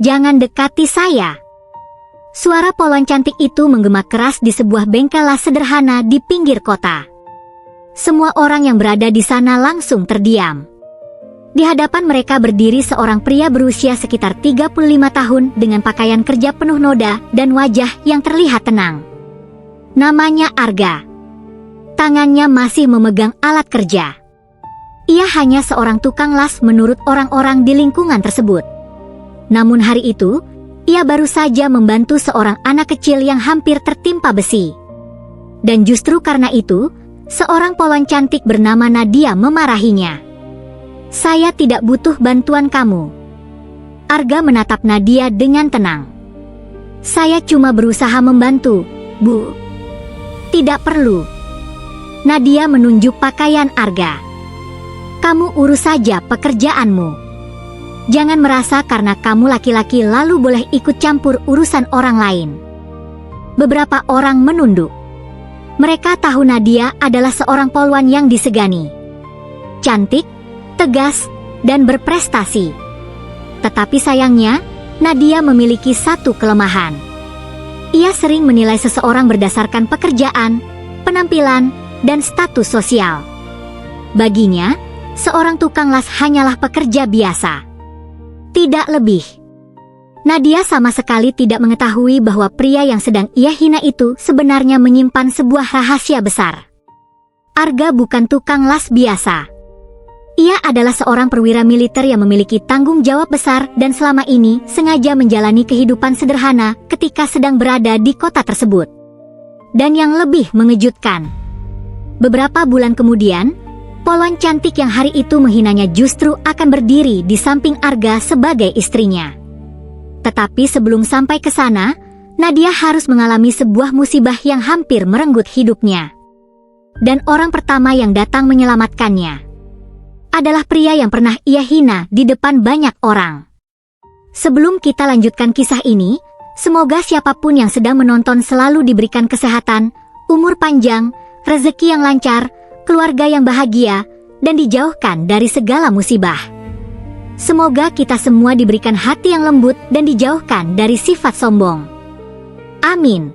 Jangan dekati saya. Suara polwan cantik itu menggema keras di sebuah bengkel las sederhana di pinggir kota. Semua orang yang berada di sana langsung terdiam. Di hadapan mereka berdiri seorang pria berusia sekitar 35 tahun dengan pakaian kerja penuh noda dan wajah yang terlihat tenang. Namanya Arga. Tangannya masih memegang alat kerja. Ia hanya seorang tukang las menurut orang-orang di lingkungan tersebut. Namun hari itu, ia baru saja membantu seorang anak kecil yang hampir tertimpa besi. Dan justru karena itu, seorang polwan cantik bernama Nadia memarahinya. Saya tidak butuh bantuan kamu. Arga menatap Nadia dengan tenang. Saya cuma berusaha membantu, Bu. Tidak perlu. Nadia menunjuk pakaian Arga. Kamu urus saja pekerjaanmu. Jangan merasa karena kamu laki-laki lalu boleh ikut campur urusan orang lain. Beberapa orang menunduk. Mereka tahu Nadia adalah seorang polwan yang disegani. Cantik, tegas, dan berprestasi. Tetapi sayangnya, Nadia memiliki satu kelemahan. Ia sering menilai seseorang berdasarkan pekerjaan, penampilan, dan status sosial. Baginya, seorang tukang las hanyalah pekerja biasa. Tidak lebih. Nadia sama sekali tidak mengetahui bahwa pria yang sedang ia hina itu sebenarnya menyimpan sebuah rahasia besar. Arga bukan tukang las biasa. Ia adalah seorang perwira militer yang memiliki tanggung jawab besar dan selama ini sengaja menjalani kehidupan sederhana ketika sedang berada di kota tersebut. Dan yang lebih mengejutkan, beberapa bulan kemudian, polwan cantik yang hari itu menghinanya justru akan berdiri di samping Arga sebagai istrinya. Tetapi sebelum sampai ke sana, Nadia harus mengalami sebuah musibah yang hampir merenggut hidupnya. Dan orang pertama yang datang menyelamatkannya adalah pria yang pernah ia hina di depan banyak orang. Sebelum kita lanjutkan kisah ini, semoga siapapun yang sedang menonton selalu diberikan kesehatan, umur panjang, rezeki yang lancar, keluarga yang bahagia, dan dijauhkan dari segala musibah. Semoga kita semua diberikan hati yang lembut dan dijauhkan dari sifat sombong. Amin.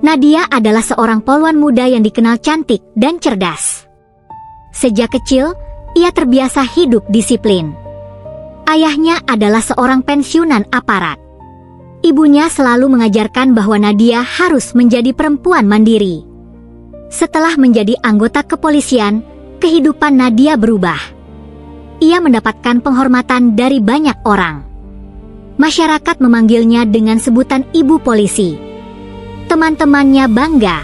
Nadia adalah seorang polwan muda yang dikenal cantik dan cerdas. Sejak kecil, ia terbiasa hidup disiplin. Ayahnya adalah seorang pensiunan aparat. Ibunya selalu mengajarkan bahwa Nadia harus menjadi perempuan mandiri. Setelah menjadi anggota kepolisian, kehidupan Nadia berubah. Ia mendapatkan penghormatan dari banyak orang. Masyarakat memanggilnya dengan sebutan ibu polisi. Teman-temannya bangga.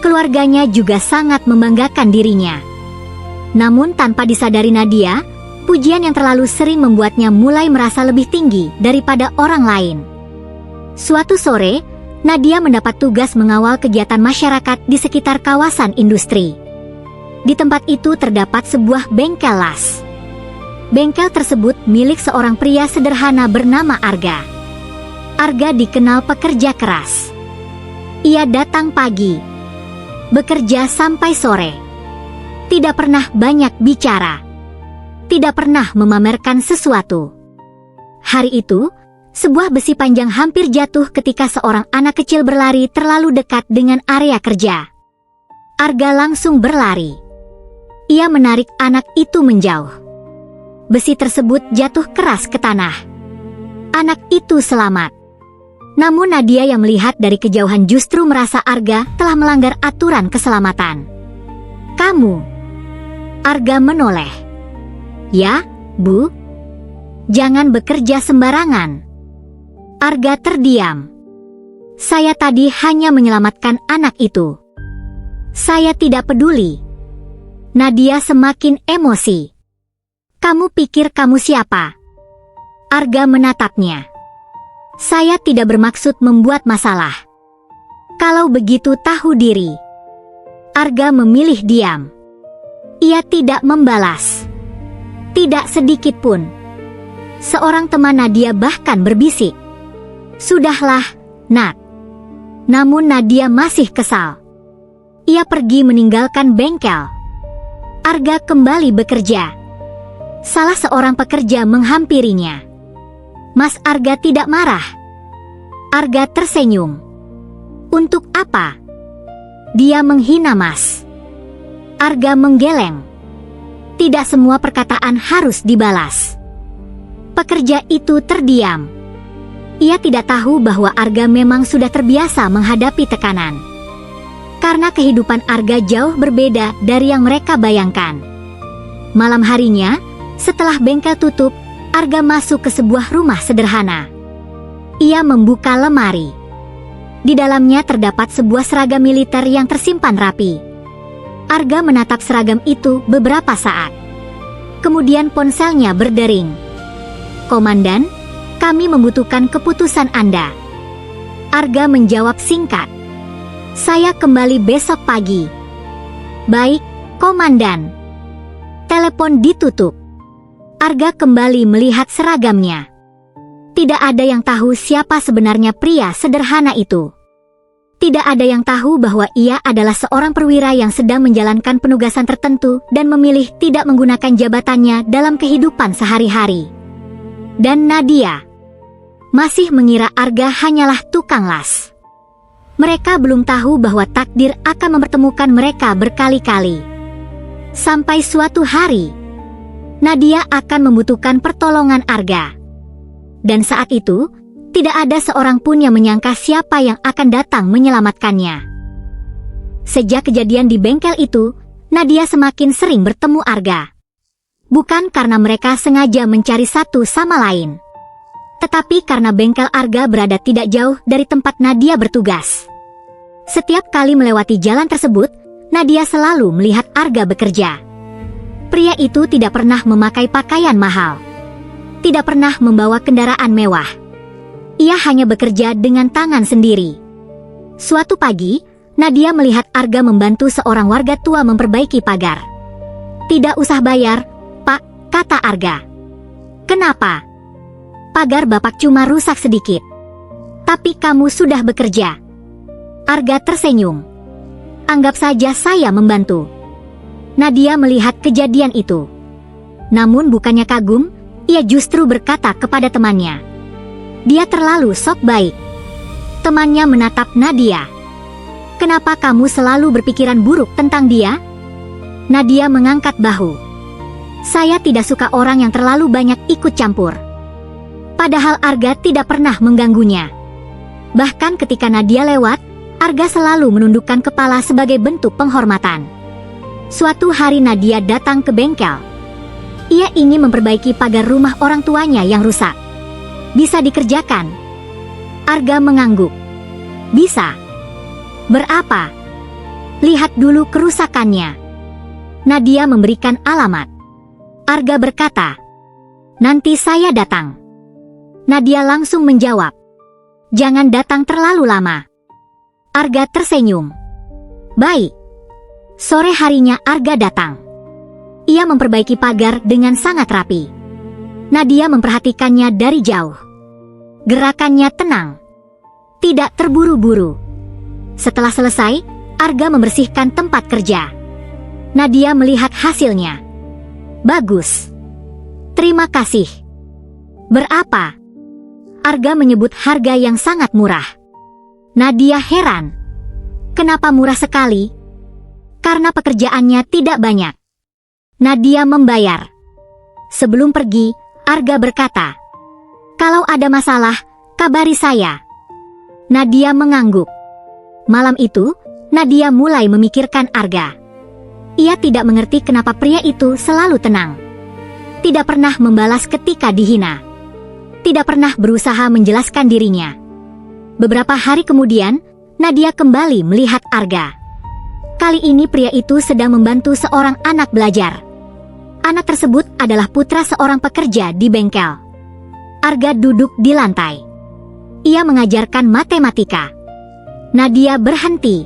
Keluarganya juga sangat membanggakan dirinya. Namun tanpa disadari Nadia, pujian yang terlalu sering membuatnya mulai merasa lebih tinggi daripada orang lain. Suatu sore, Nadia mendapat tugas mengawal kegiatan masyarakat di sekitar kawasan industri. Di tempat itu terdapat sebuah bengkel las. Bengkel tersebut milik seorang pria sederhana bernama Arga. Arga dikenal pekerja keras. Ia datang pagi, bekerja sampai sore. Tidak pernah banyak bicara. Tidak pernah memamerkan sesuatu. Hari itu, sebuah besi panjang hampir jatuh ketika seorang anak kecil berlari terlalu dekat dengan area kerja. Arga langsung berlari. Ia menarik anak itu menjauh. Besi tersebut jatuh keras ke tanah. Anak itu selamat. Namun Nadia yang melihat dari kejauhan justru merasa Arga telah melanggar aturan keselamatan. Kamu... Arga menoleh. Ya, Bu. Jangan bekerja sembarangan. Arga terdiam. Saya tadi hanya menyelamatkan anak itu. Saya tidak peduli. Nadia semakin emosi. Kamu pikir kamu siapa? Arga menatapnya. Saya tidak bermaksud membuat masalah. Kalau begitu tahu diri. Arga memilih diam. Ia tidak membalas. Tidak sedikit pun. Seorang teman Nadia bahkan berbisik. Sudahlah, Nak. Namun Nadia masih kesal. Ia pergi meninggalkan bengkel. Arga kembali bekerja. Salah seorang pekerja menghampirinya. Mas Arga tidak marah. Arga tersenyum. Untuk apa? Dia menghina Mas. Arga menggeleng. Tidak semua perkataan harus dibalas. Pekerja itu terdiam. Ia tidak tahu bahwa Arga memang sudah terbiasa menghadapi tekanan. Karena kehidupan Arga jauh berbeda dari yang mereka bayangkan. Malam harinya, setelah bengkel tutup, Arga masuk ke sebuah rumah sederhana. Ia membuka lemari. Di dalamnya terdapat sebuah seragam militer yang tersimpan rapi. Arga menatap seragam itu beberapa saat. Kemudian ponselnya berdering. "Komandan, kami membutuhkan keputusan Anda." Arga menjawab singkat. "Saya kembali besok pagi." "Baik, Komandan." Telepon ditutup. Arga kembali melihat seragamnya. Tidak ada yang tahu siapa sebenarnya pria sederhana itu. Tidak ada yang tahu bahwa ia adalah seorang perwira yang sedang menjalankan penugasan tertentu dan memilih tidak menggunakan jabatannya dalam kehidupan sehari-hari. Dan Nadia masih mengira Arga hanyalah tukang las. Mereka belum tahu bahwa takdir akan mempertemukan mereka berkali-kali. Sampai suatu hari, Nadia akan membutuhkan pertolongan Arga. Dan saat itu, tidak ada seorang pun yang menyangka siapa yang akan datang menyelamatkannya. Sejak kejadian di bengkel itu, Nadia semakin sering bertemu Arga. Bukan karena mereka sengaja mencari satu sama lain, tetapi karena bengkel Arga berada tidak jauh dari tempat Nadia bertugas. Setiap kali melewati jalan tersebut, Nadia selalu melihat Arga bekerja. Pria itu tidak pernah memakai pakaian mahal, tidak pernah membawa kendaraan mewah. Ia hanya bekerja dengan tangan sendiri. Suatu pagi, Nadia melihat Arga membantu seorang warga tua memperbaiki pagar. "Tidak usah bayar, Pak," kata Arga. "Kenapa?" "Pagar Bapak cuma rusak sedikit." "Tapi kamu sudah bekerja." Arga tersenyum. "Anggap saja saya membantu." Nadia melihat kejadian itu. Namun bukannya kagum, ia justru berkata kepada temannya, "Dia terlalu sok baik." Temannya menatap Nadia. "Kenapa kamu selalu berpikiran buruk tentang dia?" Nadia mengangkat bahu. "Saya tidak suka orang yang terlalu banyak ikut campur." Padahal Arga tidak pernah mengganggunya. Bahkan ketika Nadia lewat, Arga selalu menundukkan kepala sebagai bentuk penghormatan. Suatu hari Nadia datang ke bengkel. Ia ingin memperbaiki pagar rumah orang tuanya yang rusak. "Bisa dikerjakan?" Arga mengangguk. "Bisa." "Berapa?" "Lihat dulu kerusakannya." Nadia memberikan alamat. Arga berkata, "Nanti saya datang." Nadia langsung menjawab, "Jangan datang terlalu lama." Arga tersenyum. "Baik." Sore harinya Arga datang. Ia memperbaiki pagar dengan sangat rapi. Nadia memperhatikannya dari jauh. Gerakannya tenang, tidak terburu-buru. Setelah selesai, Arga membersihkan tempat kerja. Nadia melihat hasilnya. "Bagus. Terima kasih." "Berapa?" Arga menyebut harga yang sangat murah. Nadia heran. Kenapa murah sekali? Karena pekerjaannya tidak banyak. Nadia membayar. Sebelum pergi, Arga berkata, "Kalau ada masalah, kabari saya." Nadia mengangguk. Malam itu, Nadia mulai memikirkan Arga. Ia tidak mengerti kenapa pria itu selalu tenang. Tidak pernah membalas ketika dihina. Tidak pernah berusaha menjelaskan dirinya. Beberapa hari kemudian, Nadia kembali melihat Arga. Kali ini pria itu sedang membantu seorang anak belajar. Anak tersebut adalah putra seorang pekerja di bengkel. Arga duduk di lantai. Ia mengajarkan matematika. Nadia berhenti.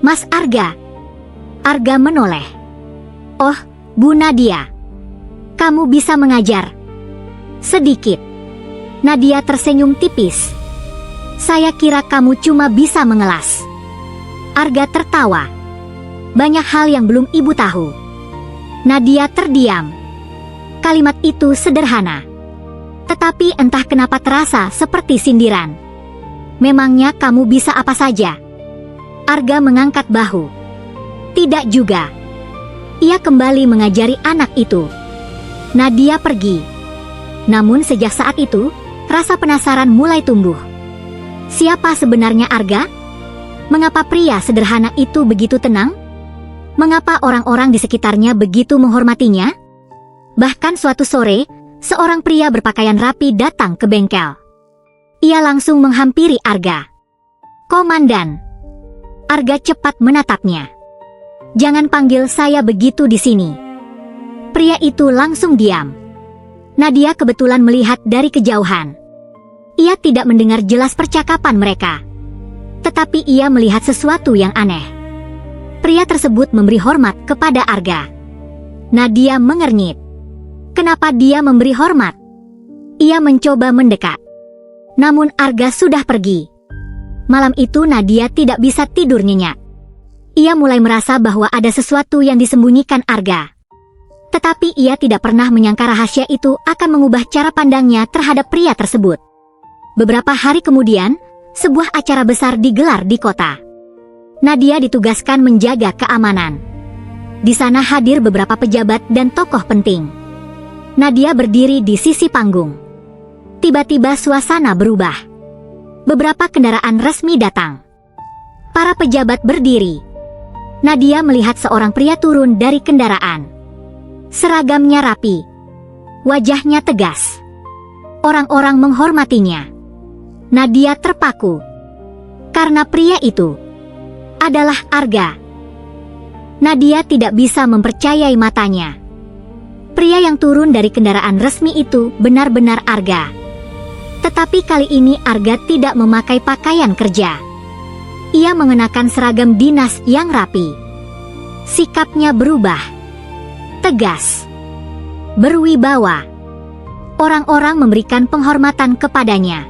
"Mas Arga." Arga menoleh. "Oh, Bu Nadia. Kamu bisa mengajar?" "Sedikit." Nadia tersenyum tipis. "Saya kira kamu cuma bisa mengelas." Arga tertawa. "Banyak hal yang belum ibu tahu." Nadia terdiam. Kalimat itu sederhana, Tetapi entah kenapa terasa seperti sindiran. Memangnya kamu bisa apa saja? Arga mengangkat bahu. Tidak juga. Ia kembali mengajari anak itu. Nadia pergi. Namun sejak saat itu, rasa penasaran mulai tumbuh. Siapa sebenarnya Arga? Mengapa pria sederhana itu begitu tenang? Mengapa orang-orang di sekitarnya begitu menghormatinya? Bahkan suatu sore, seorang pria berpakaian rapi datang ke bengkel. Ia langsung menghampiri Arga. "Komandan." Arga cepat menatapnya. "Jangan panggil saya begitu di sini." Pria itu langsung diam. Nadia kebetulan melihat dari kejauhan. Ia tidak mendengar jelas percakapan mereka. Tetapi ia melihat sesuatu yang aneh. Pria tersebut memberi hormat kepada Arga. Nadia mengernyit. Kenapa dia memberi hormat? Ia mencoba mendekat. Namun Arga sudah pergi. Malam itu Nadia tidak bisa tidur nyenyak. Ia mulai merasa bahwa ada sesuatu yang disembunyikan Arga. Tetapi ia tidak pernah menyangka rahasia itu akan mengubah cara pandangnya terhadap pria tersebut. Beberapa hari kemudian, sebuah acara besar digelar di kota. Nadia ditugaskan menjaga keamanan. Di sana hadir beberapa pejabat dan tokoh penting. Nadia berdiri di sisi panggung. Tiba-tiba suasana berubah. Beberapa kendaraan resmi datang. Para pejabat berdiri. Nadia melihat seorang pria turun dari kendaraan. Seragamnya rapi. Wajahnya tegas. Orang-orang menghormatinya. Nadia terpaku. Karena pria itu adalah Arga. Nadia tidak bisa mempercayai matanya. Pria yang turun dari kendaraan resmi itu benar-benar Arga. Tetapi kali ini Arga tidak memakai pakaian kerja. Ia mengenakan seragam dinas yang rapi. Sikapnya berubah. Tegas. Berwibawa. Orang-orang memberikan penghormatan kepadanya.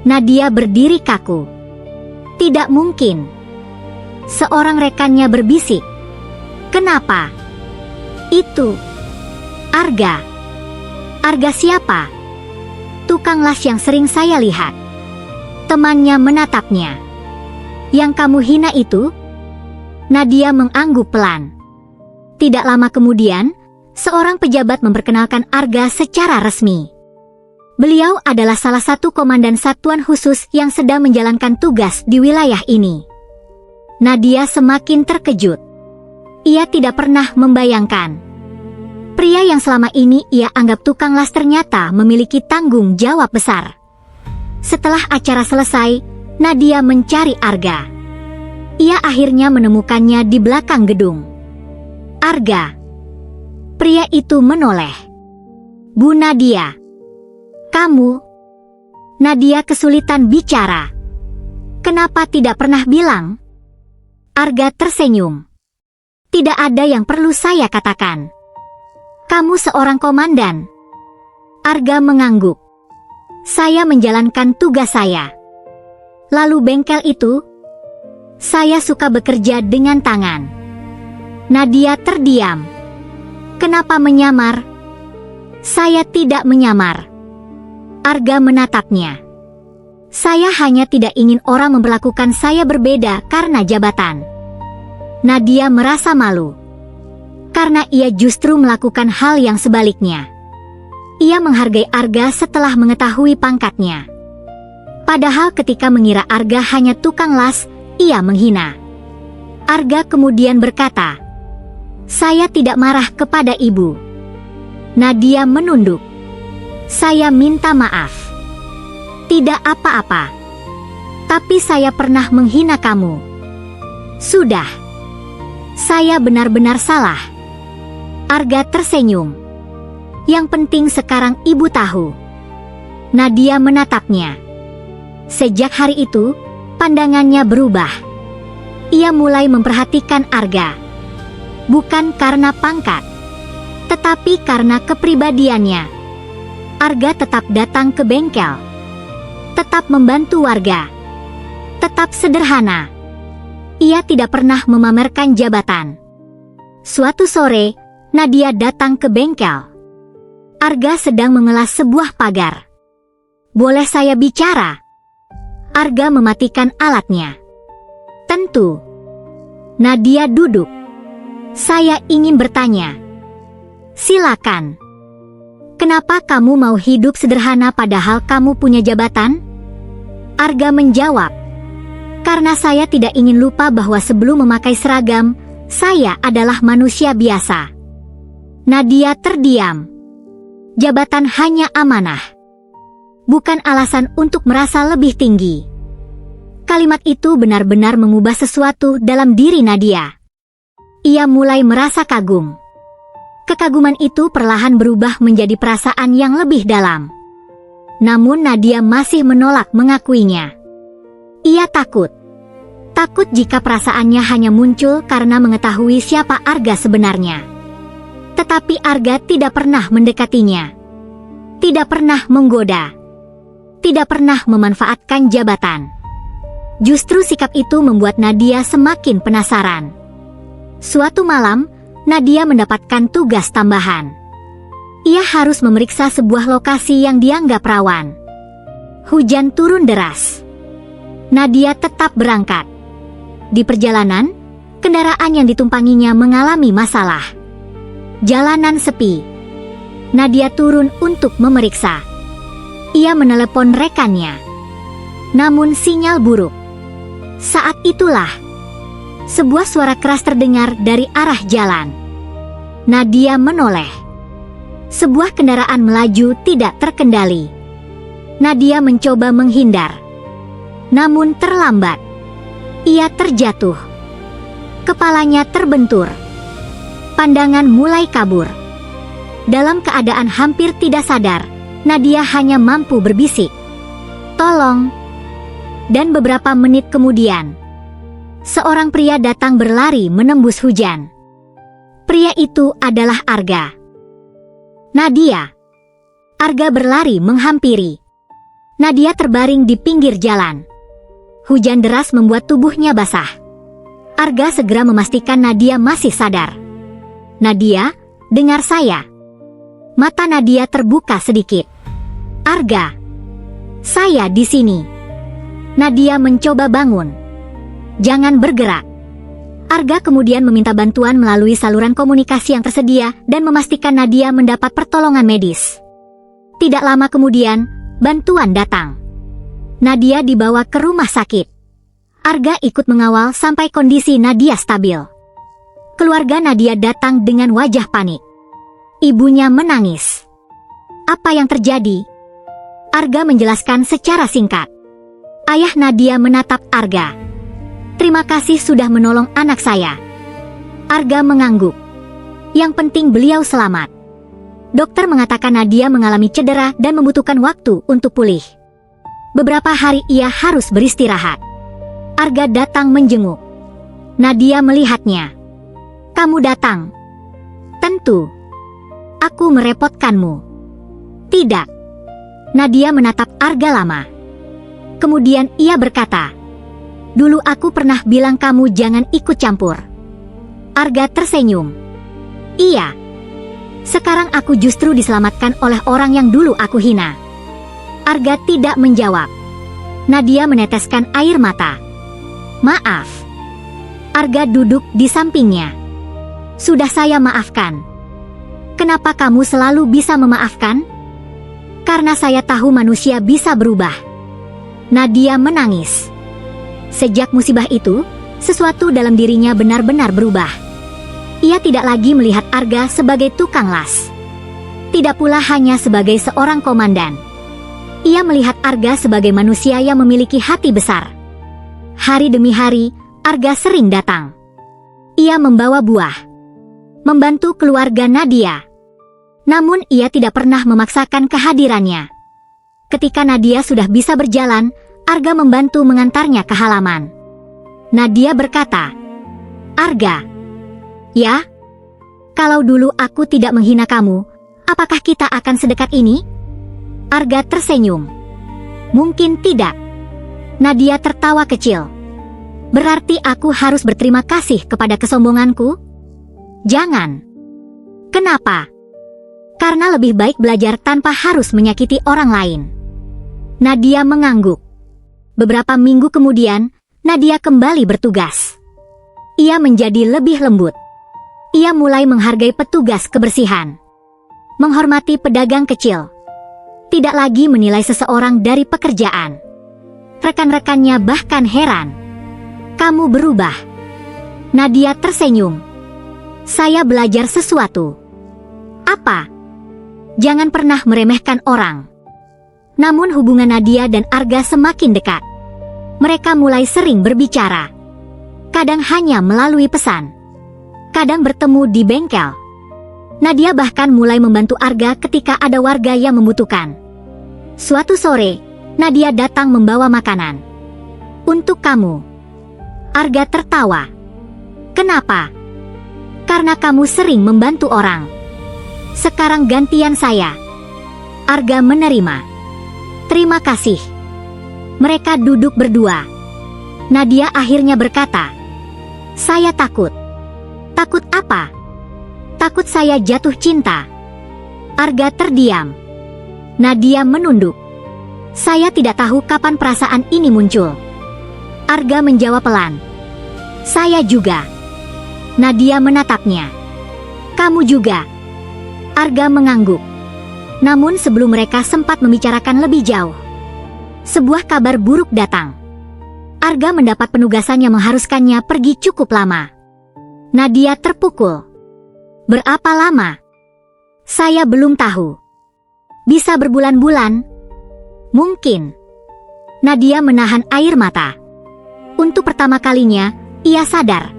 Nadia berdiri kaku. Tidak mungkin. Seorang rekannya berbisik. Kenapa? Itu Arga. Arga siapa? Tukang las yang sering saya lihat. Temannya menatapnya. Yang kamu hina itu? Nadia mengangguk pelan. Tidak lama kemudian, seorang pejabat memperkenalkan Arga secara resmi. Beliau adalah salah satu komandan satuan khusus yang sedang menjalankan tugas di wilayah ini. Nadia semakin terkejut. Ia tidak pernah membayangkan. Pria yang selama ini ia anggap tukang las ternyata memiliki tanggung jawab besar. Setelah acara selesai, Nadia mencari Arga. Ia akhirnya menemukannya di belakang gedung. Arga. Pria itu menoleh. Bu Nadia. Kamu? Nadia kesulitan bicara. Kenapa tidak pernah bilang? Arga tersenyum. Tidak ada yang perlu saya katakan. Kamu seorang komandan. Arga mengangguk. Saya menjalankan tugas saya. Lalu bengkel itu? Saya suka bekerja dengan tangan. Nadia terdiam. Kenapa menyamar? Saya tidak menyamar. Arga menatapnya. Saya hanya tidak ingin orang memperlakukan saya berbeda karena jabatan. Nadia merasa malu. Karena ia justru melakukan hal yang sebaliknya. Ia menghargai Arga setelah mengetahui pangkatnya. Padahal ketika mengira Arga hanya tukang las, ia menghina. Arga kemudian berkata, "Saya tidak marah kepada ibu." Nadia menunduk. "Saya minta maaf." "Tidak apa-apa. Tapi saya pernah menghina kamu." "Sudah. Saya benar-benar salah." Arga tersenyum. "Yang penting sekarang ibu tahu." Nadia menatapnya. Sejak hari itu, pandangannya berubah. Ia mulai memperhatikan Arga. Bukan karena pangkat, tetapi karena kepribadiannya. Arga tetap datang ke bengkel. Tetap membantu warga. Tetap sederhana. Ia tidak pernah memamerkan jabatan. Suatu sore, Nadia datang ke bengkel. Arga sedang mengelas sebuah pagar. Boleh saya bicara? Arga mematikan alatnya. Tentu. Nadia duduk. Saya ingin bertanya. Silakan. Kenapa kamu mau hidup sederhana padahal kamu punya jabatan? Arga menjawab. Karena saya tidak ingin lupa bahwa sebelum memakai seragam, saya adalah manusia biasa. Nadia terdiam. Jabatan hanya amanah. Bukan alasan untuk merasa lebih tinggi. Kalimat itu benar-benar mengubah sesuatu dalam diri Nadia. Ia mulai merasa kagum. Kekaguman itu perlahan berubah menjadi perasaan yang lebih dalam. Namun Nadia masih menolak mengakuinya. Ia takut. Takut jika perasaannya hanya muncul karena mengetahui siapa Arga sebenarnya. Tetapi Arga tidak pernah mendekatinya. Tidak pernah menggoda. Tidak pernah memanfaatkan jabatan. Justru sikap itu membuat Nadia semakin penasaran. Suatu malam, Nadia mendapatkan tugas tambahan. Ia harus memeriksa sebuah lokasi yang dianggap rawan. Hujan turun deras. Nadia tetap berangkat. Di perjalanan, kendaraan yang ditumpanginya mengalami masalah. Jalanan sepi. Nadia turun untuk memeriksa. Ia menelepon rekannya. Namun sinyal buruk. Saat itulah sebuah suara keras terdengar dari arah jalan. Nadia menoleh. Sebuah kendaraan melaju tidak terkendali. Nadia mencoba menghindar. Namun terlambat. Ia terjatuh. Kepalanya terbentur. Pandangan mulai kabur. Dalam keadaan hampir tidak sadar, Nadia hanya mampu berbisik, "Tolong." Dan beberapa menit kemudian, seorang pria datang berlari menembus hujan. Pria itu adalah Arga. Nadia. Arga berlari menghampiri. Nadia terbaring di pinggir jalan. Hujan deras membuat tubuhnya basah. Arga segera memastikan Nadia masih sadar. "Nadia, dengar saya." Mata Nadia terbuka sedikit. "Arga, saya di sini." Nadia mencoba bangun. "Jangan bergerak." Arga kemudian meminta bantuan melalui saluran komunikasi yang tersedia dan memastikan Nadia mendapat pertolongan medis. Tidak lama kemudian, bantuan datang. Nadia dibawa ke rumah sakit. Arga ikut mengawal sampai kondisi Nadia stabil. Keluarga Nadia datang dengan wajah panik. Ibunya menangis. "Apa yang terjadi?" Arga menjelaskan secara singkat. Ayah Nadia menatap Arga. "Terima kasih sudah menolong anak saya." Arga mengangguk. "Yang penting beliau selamat." Dokter mengatakan Nadia mengalami cedera dan membutuhkan waktu untuk pulih. Beberapa hari ia harus beristirahat. Arga datang menjenguk. Nadia melihatnya. "Kamu datang?" "Tentu. Aku merepotkanmu." "Tidak." Nadia menatap Arga lama. Kemudian ia berkata, "Dulu aku pernah bilang kamu jangan ikut campur." Arga tersenyum. "Iya. Sekarang aku justru diselamatkan oleh orang yang dulu aku hina." Arga tidak menjawab. Nadia meneteskan air mata. "Maaf." Arga duduk di sampingnya. "Sudah saya maafkan." "Kenapa kamu selalu bisa memaafkan?" "Karena saya tahu manusia bisa berubah." Nadia menangis. Sejak musibah itu, sesuatu dalam dirinya benar-benar berubah. Ia tidak lagi melihat Arga sebagai tukang las. Tidak pula hanya sebagai seorang komandan. Ia melihat Arga sebagai manusia yang memiliki hati besar. Hari demi hari, Arga sering datang. Ia membawa buah. Membantu keluarga Nadia. Namun ia tidak pernah memaksakan kehadirannya. Ketika Nadia sudah bisa berjalan, Arga membantu mengantarnya ke halaman. Nadia berkata, "Arga, ya? Kalau dulu aku tidak menghina kamu, apakah kita akan sedekat ini?" Arga tersenyum. "Mungkin tidak." Nadia tertawa kecil. "Berarti aku harus berterima kasih kepada kesombonganku?" "Jangan." "Kenapa?" Karena lebih baik belajar tanpa harus menyakiti orang lain. Nadia mengangguk. Beberapa minggu kemudian, Nadia kembali bertugas. Ia menjadi lebih lembut. Ia mulai menghargai petugas kebersihan. Menghormati pedagang kecil. Tidak lagi menilai seseorang dari pekerjaan. Rekan-rekannya bahkan heran. "Kamu berubah." Nadia tersenyum. "Saya belajar sesuatu." "Apa?" Jangan pernah meremehkan orang. Namun hubungan Nadia dan Arga semakin dekat. Mereka mulai sering berbicara. Kadang hanya melalui pesan. Kadang bertemu di bengkel. Nadia bahkan mulai membantu Arga ketika ada warga yang membutuhkan. Suatu sore, Nadia datang membawa makanan. "Untuk kamu." Arga tertawa. "Kenapa?" "Karena kamu sering membantu orang. Sekarang gantian saya." Arga menerima. "Terima kasih." Mereka duduk berdua. Nadia akhirnya berkata, "Saya takut." "Takut apa?" "Takut saya jatuh cinta." Arga terdiam. Nadia menunduk. "Saya tidak tahu kapan perasaan ini muncul." Arga menjawab pelan, "Saya juga." Nadia menatapnya. "Kamu juga?" Arga mengangguk. Namun sebelum mereka sempat membicarakan lebih jauh, sebuah kabar buruk datang. Arga mendapat penugasan yang mengharuskannya pergi cukup lama. Nadia terpukul. "Berapa lama?" "Saya belum tahu." "Bisa berbulan-bulan?" "Mungkin." Nadia menahan air mata. Untuk pertama kalinya, ia sadar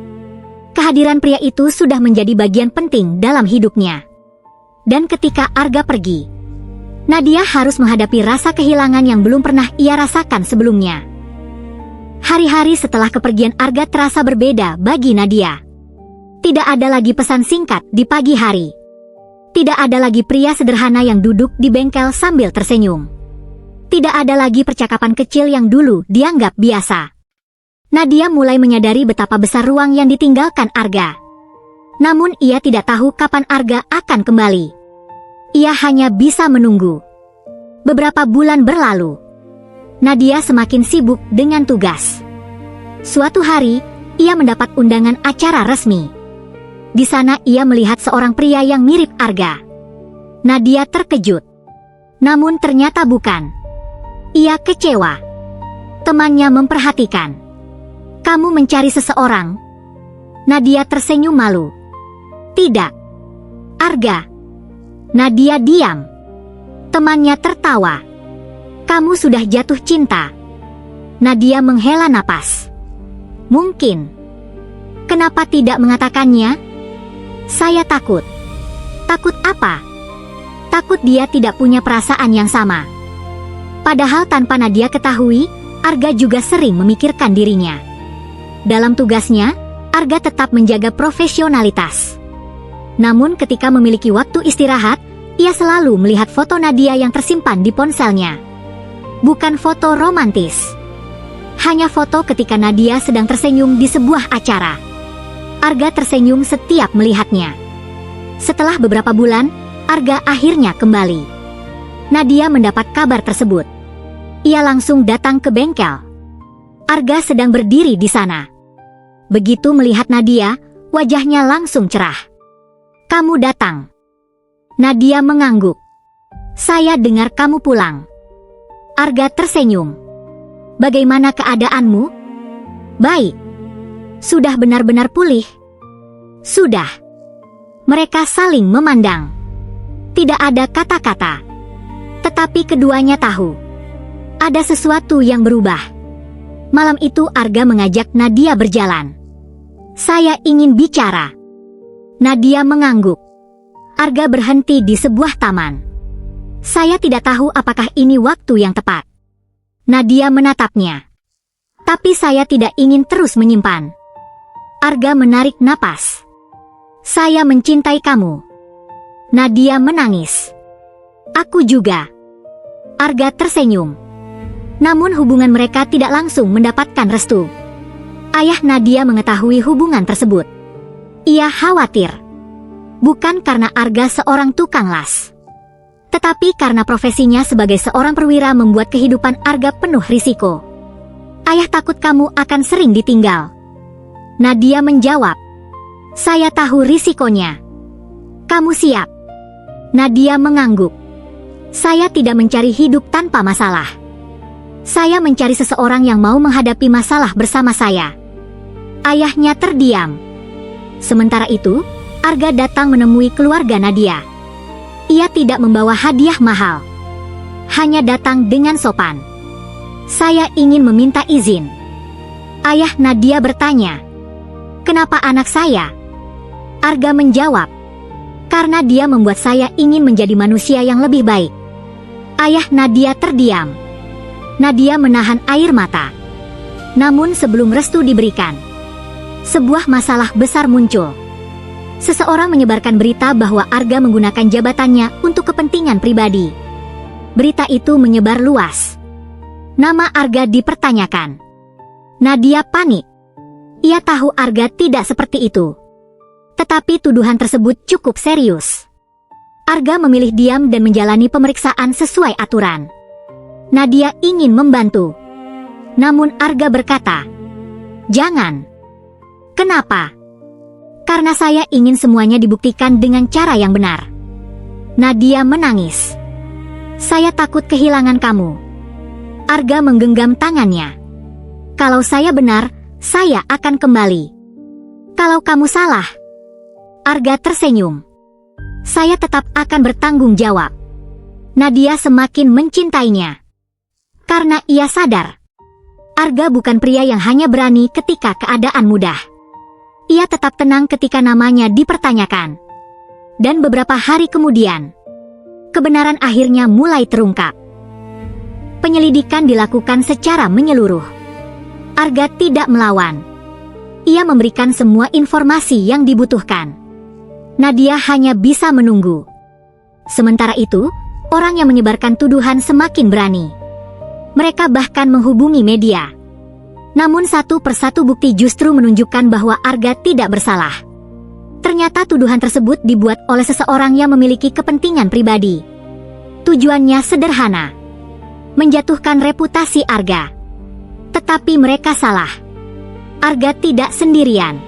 kehadiran pria itu sudah menjadi bagian penting dalam hidupnya. Dan ketika Arga pergi, Nadia harus menghadapi rasa kehilangan yang belum pernah ia rasakan sebelumnya. Hari-hari setelah kepergian Arga terasa berbeda bagi Nadia. Tidak ada lagi pesan singkat di pagi hari. Tidak ada lagi pria sederhana yang duduk di bengkel sambil tersenyum. Tidak ada lagi percakapan kecil yang dulu dianggap biasa. Nadia mulai menyadari betapa besar ruang yang ditinggalkan Arga. Namun ia tidak tahu kapan Arga akan kembali. Ia hanya bisa menunggu. Beberapa bulan berlalu. Nadia semakin sibuk dengan tugas. Suatu hari, ia mendapat undangan acara resmi. Di sana ia melihat seorang pria yang mirip Arga. Nadia terkejut. Namun ternyata bukan. Ia kecewa. Temannya memperhatikan. "Kamu mencari seseorang?" Nadia tersenyum malu. "Tidak." "Arga." Nadia diam. Temannya tertawa. "Kamu sudah jatuh cinta." Nadia menghela napas. "Mungkin." "Kenapa tidak mengatakannya?" "Saya takut." "Takut apa?" "Takut dia tidak punya perasaan yang sama." Padahal tanpa Nadia ketahui, Arga juga sering memikirkan dirinya. Dalam tugasnya, Arga tetap menjaga profesionalitas. Namun ketika memiliki waktu istirahat, ia selalu melihat foto Nadia yang tersimpan di ponselnya. Bukan foto romantis. Hanya foto ketika Nadia sedang tersenyum di sebuah acara. Arga tersenyum setiap melihatnya. Setelah beberapa bulan, Arga akhirnya kembali. Nadia mendapat kabar tersebut. Ia langsung datang ke bengkel. Arga sedang berdiri di sana. Begitu melihat Nadia, wajahnya langsung cerah. "Kamu datang." Nadia mengangguk. "Saya dengar kamu pulang." Arga tersenyum. "Bagaimana keadaanmu?" "Baik." "Sudah benar-benar pulih?" "Sudah." Mereka saling memandang. Tidak ada kata-kata. Tetapi keduanya tahu ada sesuatu yang berubah. Malam itu Arga mengajak Nadia berjalan. "Saya ingin bicara." Nadia mengangguk. Arga berhenti di sebuah taman. "Saya tidak tahu apakah ini waktu yang tepat." Nadia menatapnya. "Tapi saya tidak ingin terus menyimpan." Arga menarik napas. "Saya mencintai kamu." Nadia menangis. "Aku juga." Arga tersenyum. Namun hubungan mereka tidak langsung mendapatkan restu. Ayah Nadia mengetahui hubungan tersebut. Ia khawatir. Bukan karena Arga seorang tukang las, tetapi karena profesinya sebagai seorang perwira membuat kehidupan Arga penuh risiko. Ayah takut kamu akan sering ditinggal. Nadia menjawab, saya tahu risikonya. Kamu siap? Nadia mengangguk. Saya tidak mencari hidup tanpa masalah. Saya mencari seseorang yang mau menghadapi masalah bersama saya. Ayahnya terdiam. Sementara itu, Arga datang menemui keluarga Nadia. Ia tidak membawa hadiah mahal. Hanya datang dengan sopan. Saya ingin meminta izin. Ayah Nadia bertanya, kenapa anak saya? Arga menjawab, karena dia membuat saya ingin menjadi manusia yang lebih baik. Ayah Nadia terdiam. Nadia menahan air mata. Namun sebelum restu diberikan, sebuah masalah besar muncul. Seseorang menyebarkan berita bahwa Arga menggunakan jabatannya untuk kepentingan pribadi. Berita itu menyebar luas. Nama Arga dipertanyakan. Nadia panik. Ia tahu Arga tidak seperti itu. Tetapi tuduhan tersebut cukup serius. Arga memilih diam dan menjalani pemeriksaan sesuai aturan. Nadia ingin membantu. Namun Arga berkata, jangan. Kenapa? Karena saya ingin semuanya dibuktikan dengan cara yang benar. Nadia menangis. Saya takut kehilangan kamu. Arga menggenggam tangannya. Kalau saya benar, saya akan kembali. Kalau kamu salah. Arga tersenyum. Saya tetap akan bertanggung jawab. Nadia semakin mencintainya. Karena ia sadar, Arga bukan pria yang hanya berani ketika keadaan mudah. Ia tetap tenang ketika namanya dipertanyakan. Dan beberapa hari kemudian, kebenaran akhirnya mulai terungkap. Penyelidikan dilakukan secara menyeluruh. Arga tidak melawan. Ia memberikan semua informasi yang dibutuhkan. Nadia hanya bisa menunggu. Sementara itu, orang yang menyebarkan tuduhan semakin berani. Mereka bahkan menghubungi media. Namun satu persatu bukti justru menunjukkan bahwa Arga tidak bersalah. Ternyata tuduhan tersebut dibuat oleh seseorang yang memiliki kepentingan pribadi. Tujuannya sederhana, menjatuhkan reputasi Arga. Tetapi mereka salah. Arga tidak sendirian.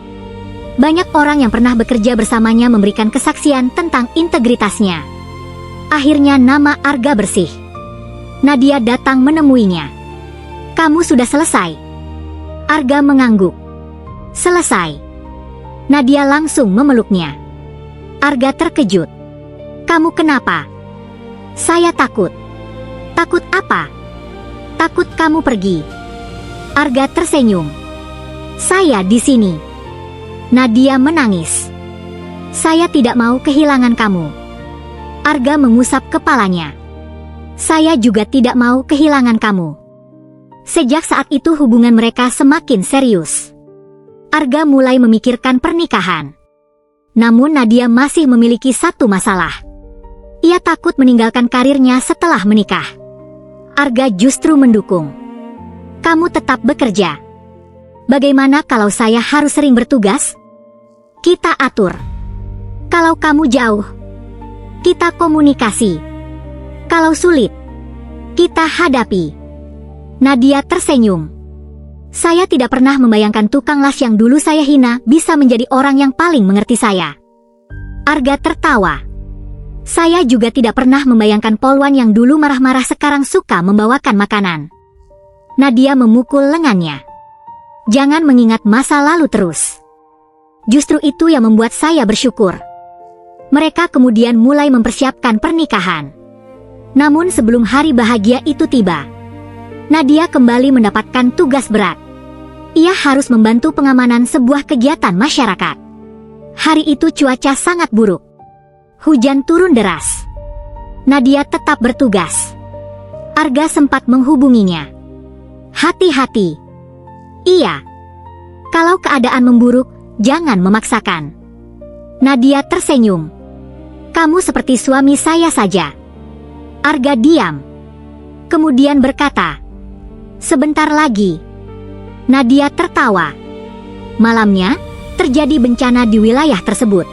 Banyak orang yang pernah bekerja bersamanya memberikan kesaksian tentang integritasnya. Akhirnya nama Arga bersih. Nadia datang menemuinya. Kamu sudah selesai? Arga mengangguk. Selesai. Nadia langsung memeluknya. Arga terkejut. Kamu kenapa? Saya takut. Takut apa? Takut kamu pergi. Arga tersenyum. Saya di sini. Nadia menangis. Saya tidak mau kehilangan kamu. Arga mengusap kepalanya. Saya juga tidak mau kehilangan kamu. Sejak saat itu hubungan mereka semakin serius. Arga mulai memikirkan pernikahan. Namun Nadia masih memiliki satu masalah. Ia takut meninggalkan karirnya setelah menikah. Arga justru mendukung. Kamu tetap bekerja. Bagaimana kalau saya harus sering bertugas? Kita atur. Kalau kamu jauh, kita komunikasi. Kalau sulit, kita hadapi. Nadia tersenyum. Saya tidak pernah membayangkan tukang las yang dulu saya hina bisa menjadi orang yang paling mengerti saya. Arga tertawa. Saya juga tidak pernah membayangkan polwan yang dulu marah-marah sekarang suka membawakan makanan. Nadia memukul lengannya. Jangan mengingat masa lalu terus. Justru itu yang membuat saya bersyukur. Mereka kemudian mulai mempersiapkan pernikahan. Namun sebelum hari bahagia itu tiba, Nadia kembali mendapatkan tugas berat. Ia harus membantu pengamanan sebuah kegiatan masyarakat. Hari itu cuaca sangat buruk. Hujan turun deras. Nadia tetap bertugas. Arga sempat menghubunginya. Hati-hati. Iya. Kalau keadaan memburuk, jangan memaksakan. Nadia tersenyum. Kamu seperti suami saya saja. Arga diam. Kemudian berkata, sebentar lagi. Nadia tertawa. Malamnya, terjadi bencana di wilayah tersebut.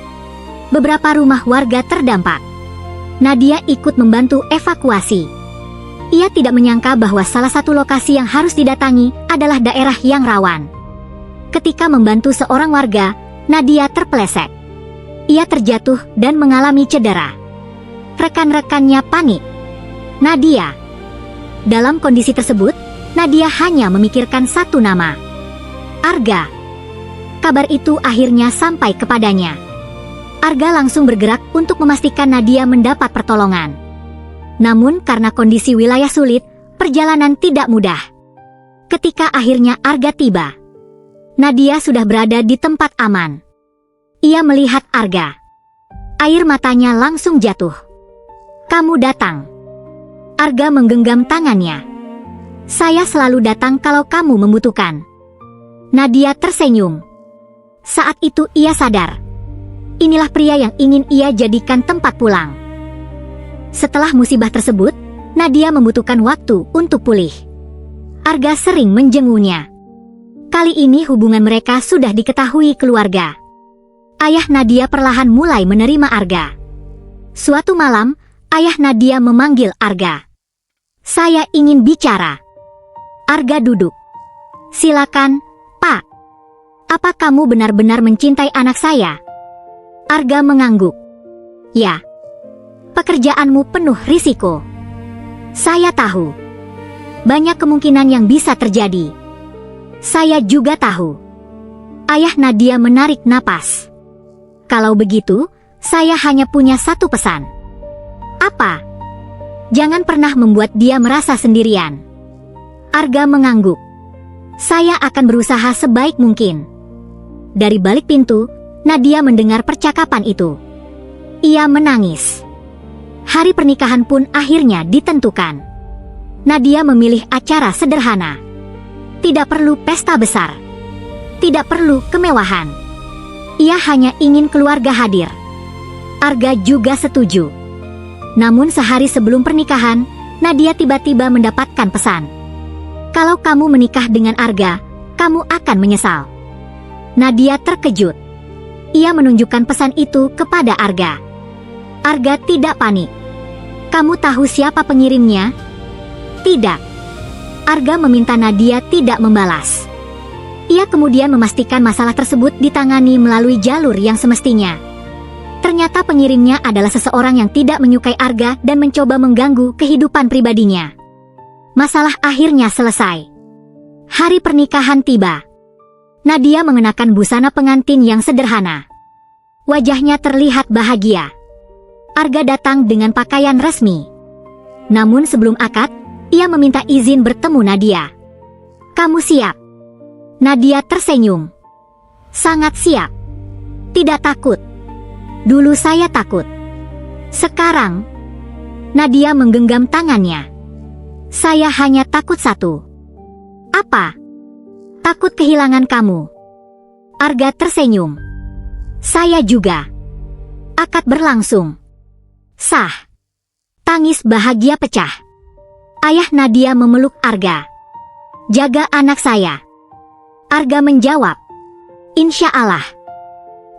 beberapa rumah warga terdampak. Nadia ikut membantu evakuasi. Ia tidak menyangka bahwa salah satu lokasi yang harus didatangi adalah daerah yang rawan. Ketika membantu seorang warga, Nadia terpeleset. Ia terjatuh dan mengalami cedera. Rekan-rekannya panik. Nadia. Dalam kondisi tersebut, Nadia hanya memikirkan satu nama. Arga. Kabar itu akhirnya sampai kepadanya. Arga langsung bergerak untuk memastikan Nadia mendapat pertolongan. Namun karena kondisi wilayah sulit, perjalanan tidak mudah. Ketika akhirnya Arga tiba, Nadia sudah berada di tempat aman. Ia melihat Arga. Air matanya langsung jatuh. "Kamu datang." Arga menggenggam tangannya. "Saya selalu datang kalau kamu membutuhkan." Nadia tersenyum. Saat itu ia sadar. Inilah pria yang ingin ia jadikan tempat pulang. Setelah musibah tersebut, Nadia membutuhkan waktu untuk pulih. Arga sering menjenguknya. Kali ini hubungan mereka sudah diketahui keluarga. Ayah Nadia perlahan mulai menerima Arga. Suatu malam, ayah Nadia memanggil Arga. "Saya ingin bicara." Arga duduk. "Silakan, Pak. Apa kamu benar-benar mencintai anak saya?" Arga mengangguk. "Ya. Pekerjaanmu penuh risiko. Saya tahu. Banyak kemungkinan yang bisa terjadi. Saya juga tahu." Ayah Nadia menarik napas. "Kalau begitu, saya hanya punya satu pesan." "Apa?" "Jangan pernah membuat dia merasa sendirian." Arga mengangguk. "Saya akan berusaha sebaik mungkin." Dari balik pintu, Nadia mendengar percakapan itu. Ia menangis. Hari pernikahan pun akhirnya ditentukan. Nadia memilih acara sederhana. Tidak perlu pesta besar. Tidak perlu kemewahan. Ia hanya ingin keluarga hadir. Arga juga setuju. Namun sehari sebelum pernikahan, Nadia tiba-tiba mendapatkan pesan. "Kalau kamu menikah dengan Arga, kamu akan menyesal." Nadia terkejut. Ia menunjukkan pesan itu kepada Arga. Arga tidak panik. "Kamu tahu siapa pengirimnya?" "Tidak." Arga meminta Nadia tidak membalas. Ia kemudian memastikan masalah tersebut ditangani melalui jalur yang semestinya. Ternyata pengirimnya adalah seseorang yang tidak menyukai Arga dan mencoba mengganggu kehidupan pribadinya. Masalah akhirnya selesai. Hari pernikahan tiba. Nadia mengenakan busana pengantin yang sederhana. Wajahnya terlihat bahagia. Arga datang dengan pakaian resmi. Namun sebelum akad, ia meminta izin bertemu Nadia. "Kamu siap?" Nadia tersenyum. "Sangat siap. Tidak takut. Dulu saya takut. Sekarang..." Nadia menggenggam tangannya. "Saya hanya takut satu." "Apa?" "Takut kehilangan kamu." Arga tersenyum. "Saya juga." Akad berlangsung. Sah. Tangis bahagia pecah. Ayah Nadia memeluk Arga. "Jaga anak saya." Arga menjawab, "Insya Allah."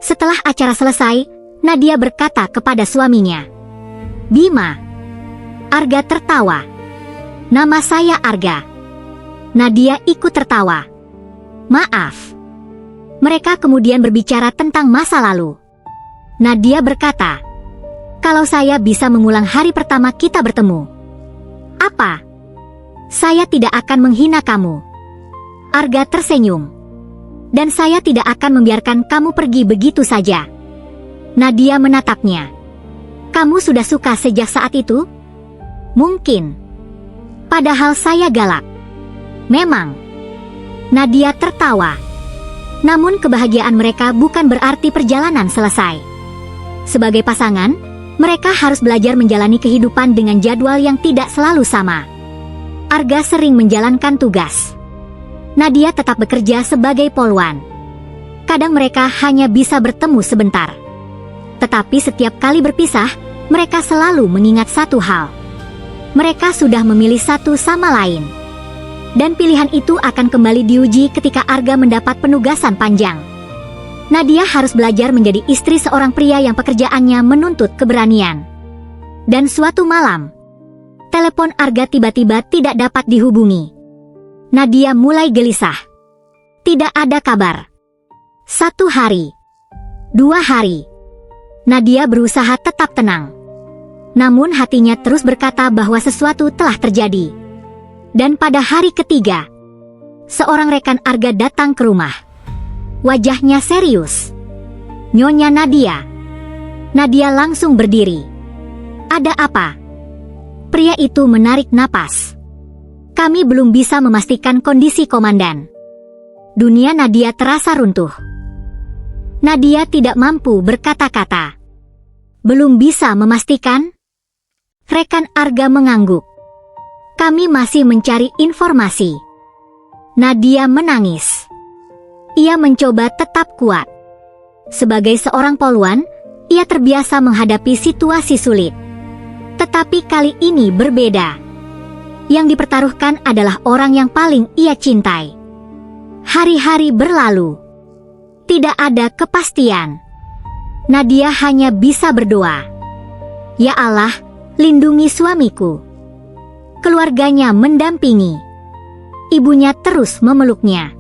Setelah acara selesai, Nadia berkata kepada suaminya, "Bima." Arga tertawa. "Nama saya Arga." Nadia ikut tertawa. "Maaf." Mereka kemudian berbicara tentang masa lalu. Nadia berkata, "Kalau saya bisa mengulang hari pertama kita bertemu." "Apa?" "Saya tidak akan menghina kamu." Arga tersenyum. "Dan saya tidak akan membiarkan kamu pergi begitu saja." Nadia menatapnya. "Kamu sudah suka sejak saat itu?" "Mungkin. Padahal saya galak." "Memang." Nadia tertawa. Namun kebahagiaan mereka bukan berarti perjalanan selesai. Sebagai pasangan, mereka harus belajar menjalani kehidupan dengan jadwal yang tidak selalu sama. Arga sering menjalankan tugas. Nadia tetap bekerja sebagai poluan. Kadang mereka hanya bisa bertemu sebentar. Tetapi setiap kali berpisah, mereka selalu mengingat satu hal. Mereka sudah memilih satu sama lain. Dan pilihan itu akan kembali diuji ketika Arga mendapat penugasan panjang. Nadia harus belajar menjadi istri seorang pria yang pekerjaannya menuntut keberanian. Dan suatu malam, telepon Arga tiba-tiba tidak dapat dihubungi. Nadia mulai gelisah. Tidak ada kabar. 1 hari, 2 hari. Nadia berusaha tetap tenang. Namun hatinya terus berkata bahwa sesuatu telah terjadi. Dan pada hari ketiga, seorang rekan Arga datang ke rumah. Wajahnya serius. "Nyonya Nadia." Nadia langsung berdiri. "Ada apa?" Pria itu menarik napas. "Kami belum bisa memastikan kondisi komandan." Dunia Nadia terasa runtuh. Nadia tidak mampu berkata-kata. "Belum bisa memastikan?" Rekan Arga mengangguk. "Kami masih mencari informasi." Nadia menangis. Ia mencoba tetap kuat. Sebagai seorang poluan, ia terbiasa menghadapi situasi sulit. Tetapi kali ini berbeda. Yang dipertaruhkan adalah orang yang paling ia cintai. Hari-hari berlalu. Tidak ada kepastian. Nadia hanya bisa berdoa. "Ya Allah, lindungi suamiku." Keluarganya mendampingi. Ibunya terus memeluknya.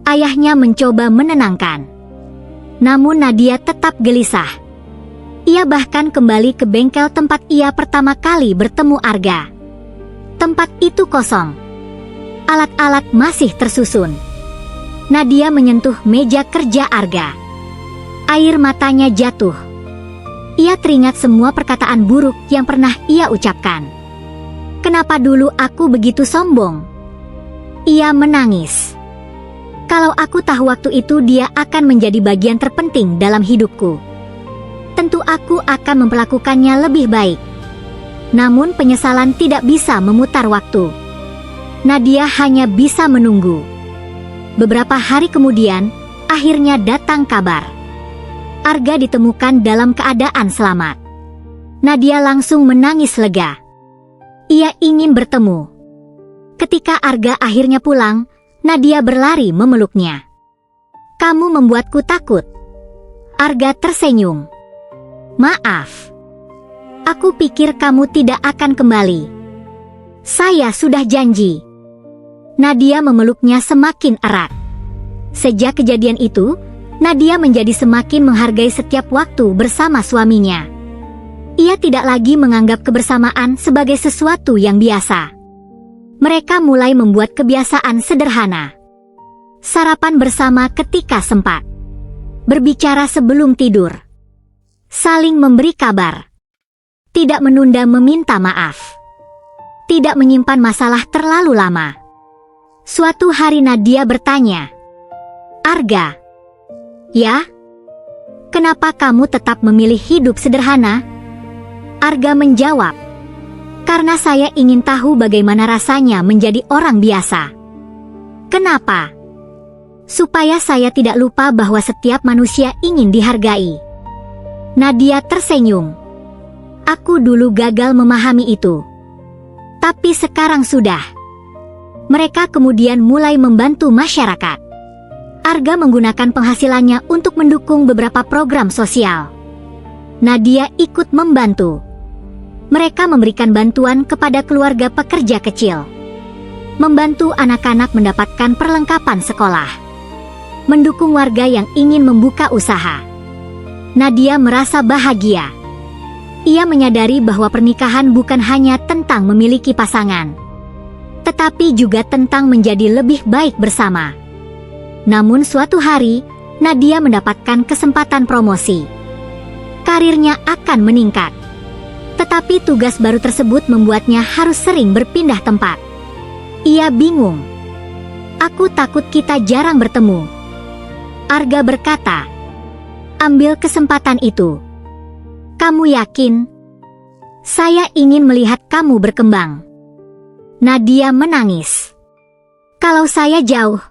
Ayahnya mencoba menenangkan. Namun Nadia tetap gelisah. Ia bahkan kembali ke bengkel tempat ia pertama kali bertemu Arga. Tempat itu kosong. Alat-alat masih tersusun. Nadia menyentuh meja kerja Arga. Air matanya jatuh. Ia teringat semua perkataan buruk yang pernah ia ucapkan. "Kenapa dulu aku begitu sombong?" Ia menangis. "Kalau aku tahu waktu itu dia akan menjadi bagian terpenting dalam hidupku, tentu aku akan memperlakukannya lebih baik." Namun penyesalan tidak bisa memutar waktu. Nadia hanya bisa menunggu. Beberapa hari kemudian, akhirnya datang kabar. Arga ditemukan dalam keadaan selamat. Nadia langsung menangis lega. Ia ingin bertemu. Ketika Arga akhirnya pulang, Nadia berlari memeluknya. "Kamu membuatku takut." Arga tersenyum. "Maaf. Aku pikir kamu tidak akan kembali." "Saya sudah janji." Nadia memeluknya semakin erat. Sejak kejadian itu, Nadia menjadi semakin menghargai setiap waktu bersama suaminya. Ia tidak lagi menganggap kebersamaan sebagai sesuatu yang biasa. Mereka mulai membuat kebiasaan sederhana. Sarapan bersama ketika sempat. Berbicara sebelum tidur. Saling memberi kabar. Tidak menunda meminta maaf. Tidak menyimpan masalah terlalu lama. Suatu hari Nadia bertanya, "Arga, ya? Kenapa kamu tetap memilih hidup sederhana?" Arga menjawab, "Karena saya ingin tahu bagaimana rasanya menjadi orang biasa." "Kenapa?" "Supaya saya tidak lupa bahwa setiap manusia ingin dihargai." Nadia tersenyum. "Aku dulu gagal memahami itu. Tapi sekarang sudah." Mereka kemudian mulai membantu masyarakat. Arga menggunakan penghasilannya untuk mendukung beberapa program sosial. Nadia ikut membantu. Mereka memberikan bantuan kepada keluarga pekerja kecil. Membantu anak-anak mendapatkan perlengkapan sekolah. Mendukung warga yang ingin membuka usaha. Nadia merasa bahagia. Ia menyadari bahwa pernikahan bukan hanya tentang memiliki pasangan, tetapi juga tentang menjadi lebih baik bersama. Namun suatu hari, Nadia mendapatkan kesempatan promosi. Karirnya akan meningkat. Tetapi tugas baru tersebut membuatnya harus sering berpindah tempat. Ia bingung. "Aku takut kita jarang bertemu." Arga berkata, "Ambil kesempatan itu." "Kamu yakin?" "Saya ingin melihat kamu berkembang." Nadia menangis. "Kalau saya jauh,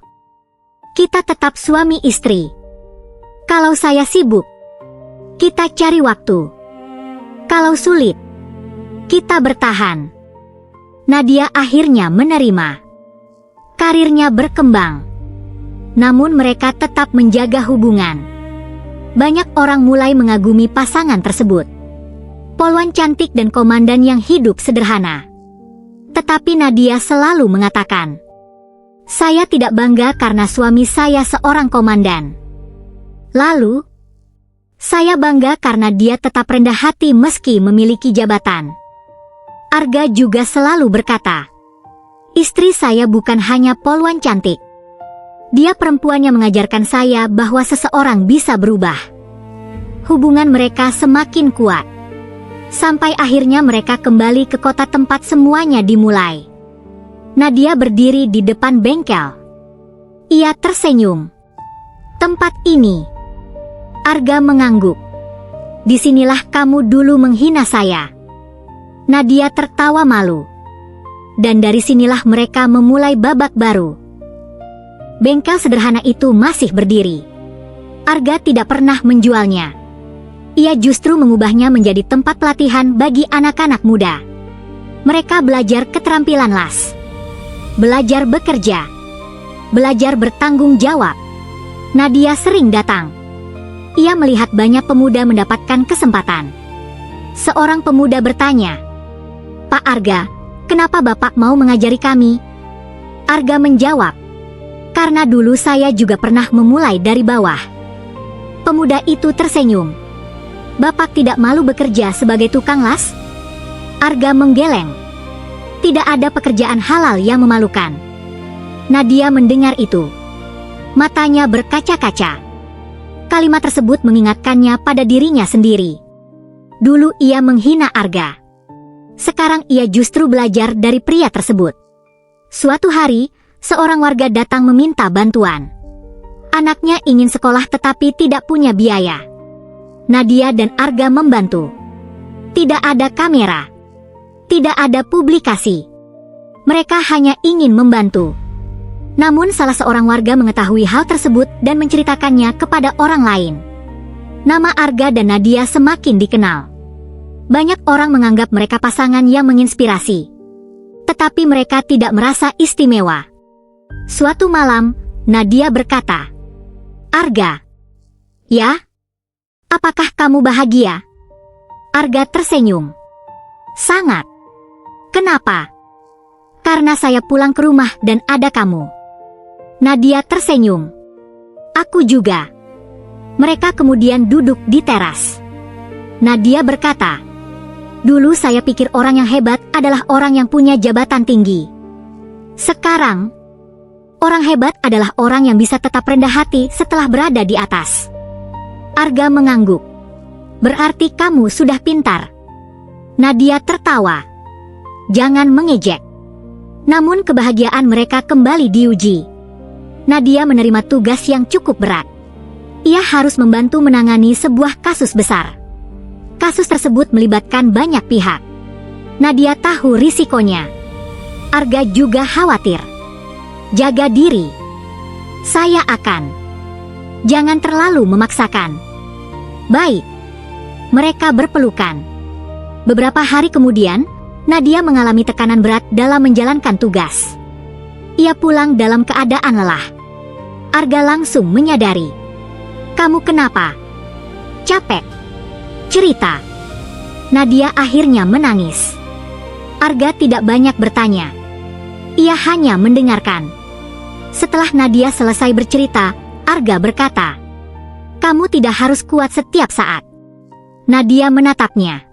kita tetap suami istri. Kalau saya sibuk, kita cari waktu. Kalau sulit, kita bertahan." Nadia akhirnya menerima. Karirnya berkembang. Namun mereka tetap menjaga hubungan. Banyak orang mulai mengagumi pasangan tersebut. Polwan cantik dan komandan yang hidup sederhana. Tetapi Nadia selalu mengatakan, "Saya tidak bangga karena suami saya seorang komandan." Lalu, "Saya bangga karena dia tetap rendah hati meski memiliki jabatan." Arga juga selalu berkata, "Istri saya bukan hanya polwan cantik. Dia perempuan yang mengajarkan saya bahwa seseorang bisa berubah." Hubungan mereka semakin kuat. Sampai akhirnya mereka kembali ke kota tempat semuanya dimulai. Nadia berdiri di depan bengkel. Ia tersenyum. "Tempat ini." Arga mengangguk. "Disinilah kamu dulu menghina saya." Nadia tertawa malu. Dan dari sinilah mereka memulai babak baru. Bengkel sederhana itu masih berdiri. Arga tidak pernah menjualnya. Ia justru mengubahnya menjadi tempat pelatihan bagi anak-anak muda. Mereka belajar keterampilan las, belajar bekerja, belajar bertanggung jawab. Nadia sering datang. Ia melihat banyak pemuda mendapatkan kesempatan. Seorang pemuda bertanya, "Pak Arga, kenapa Bapak mau mengajari kami?" Arga menjawab, "Karena dulu saya juga pernah memulai dari bawah." Pemuda itu tersenyum. "Bapak tidak malu bekerja sebagai tukang las?" Arga menggeleng. "Tidak ada pekerjaan halal yang memalukan." Nadia mendengar itu. Matanya berkaca-kaca. Kalimat tersebut mengingatkannya pada dirinya sendiri. Dulu ia menghina Arga. Sekarang ia justru belajar dari pria tersebut. Suatu hari, seorang warga datang meminta bantuan. Anaknya ingin sekolah tetapi tidak punya biaya. Nadia dan Arga membantu. Tidak ada kamera. Tidak ada publikasi. Mereka hanya ingin membantu. Namun salah seorang warga mengetahui hal tersebut dan menceritakannya kepada orang lain. Nama Arga dan Nadia semakin dikenal. Banyak orang menganggap mereka pasangan yang menginspirasi. Tetapi mereka tidak merasa istimewa. Suatu malam, Nadia berkata, "Arga, ya? Apakah kamu bahagia?" Arga tersenyum. "Sangat." "Kenapa?" "Karena saya pulang ke rumah dan ada kamu." Nadia tersenyum. "Aku juga." Mereka kemudian duduk di teras. Nadia berkata, "Dulu saya pikir orang yang hebat adalah orang yang punya jabatan tinggi. Sekarang, orang hebat adalah orang yang bisa tetap rendah hati setelah berada di atas." Arga mengangguk. "Berarti kamu sudah pintar." Nadia tertawa. "Jangan mengejek." Namun kebahagiaan mereka kembali diuji. Nadia menerima tugas yang cukup berat. Ia harus membantu menangani sebuah kasus besar. Kasus tersebut melibatkan banyak pihak. Nadia tahu risikonya. Arga juga khawatir. "Jaga diri. Saya akan." "Jangan terlalu memaksakan." "Baik." Mereka berpelukan. Beberapa hari kemudian, Nadia mengalami tekanan berat dalam menjalankan tugas. Ia pulang dalam keadaan lelah. Arga langsung menyadari. "Kamu kenapa?" "Capek." "Cerita." Nadia akhirnya menangis. Arga tidak banyak bertanya. Ia hanya mendengarkan. Setelah Nadia selesai bercerita, Arga berkata, "Kamu tidak harus kuat setiap saat." Nadia menatapnya.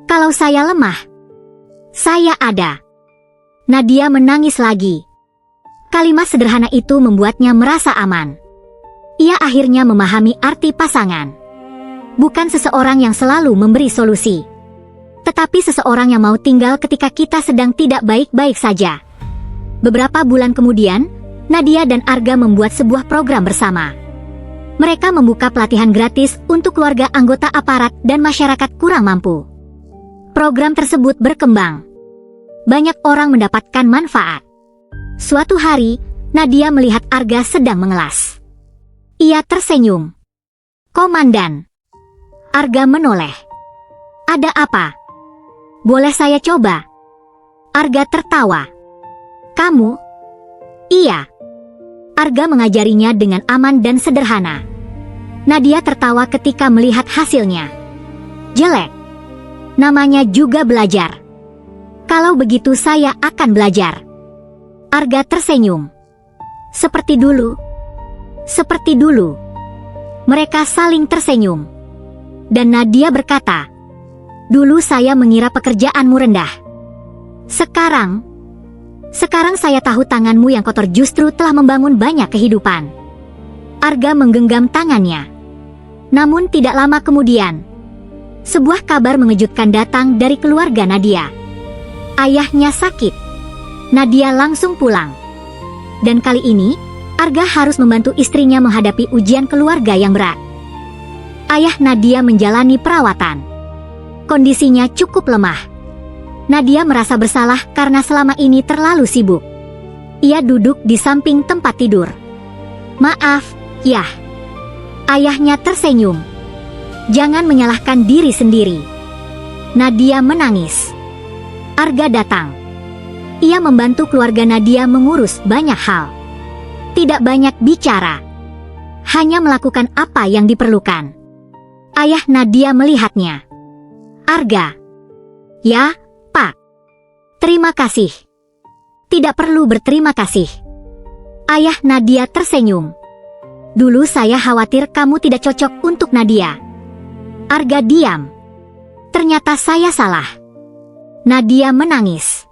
"Kalau saya lemah, saya ada." Nadia menangis lagi. Kalimat sederhana itu membuatnya merasa aman. Ia akhirnya memahami arti pasangan. Bukan seseorang yang selalu memberi solusi, tetapi seseorang yang mau tinggal ketika kita sedang tidak baik-baik saja. Beberapa bulan kemudian, Nadia dan Arga membuat sebuah program bersama. Mereka membuka pelatihan gratis untuk keluarga anggota aparat dan masyarakat kurang mampu. Program tersebut berkembang. Banyak orang mendapatkan manfaat. Suatu hari, Nadia melihat Arga sedang mengelas. Ia tersenyum. "Komandan." Arga menoleh. "Ada apa? Boleh saya coba?" Arga tertawa. "Kamu?" "Iya." Arga mengajarinya dengan aman dan sederhana. Nadia tertawa ketika melihat hasilnya. Jelek. Namanya juga belajar. Kalau begitu saya akan belajar. Arga tersenyum. Seperti dulu. Seperti dulu. Mereka saling tersenyum. Dan Nadia berkata, "Dulu saya mengira pekerjaanmu rendah. Sekarang saya tahu tanganmu yang kotor justru telah membangun banyak kehidupan." Arga menggenggam tangannya. Namun tidak lama kemudian, sebuah kabar mengejutkan datang dari keluarga Nadia. Ayahnya sakit. Nadia langsung pulang. Dan kali ini, Arga harus membantu istrinya menghadapi ujian keluarga yang berat. Ayah Nadia menjalani perawatan. Kondisinya cukup lemah. Nadia merasa bersalah karena selama ini terlalu sibuk. Ia duduk di samping tempat tidur. "Maaf, Yah." Ayahnya tersenyum. "Jangan menyalahkan diri sendiri." Nadia menangis. Arga datang. Ia membantu keluarga Nadia mengurus banyak hal. Tidak banyak bicara. Hanya melakukan apa yang diperlukan. Ayah Nadia melihatnya. "Arga." "Ya, Pak." "Terima kasih." "Tidak perlu berterima kasih." Ayah Nadia tersenyum. "Dulu saya khawatir kamu tidak cocok untuk Nadia." Arga diam. "Ternyata saya salah." Nadia menangis.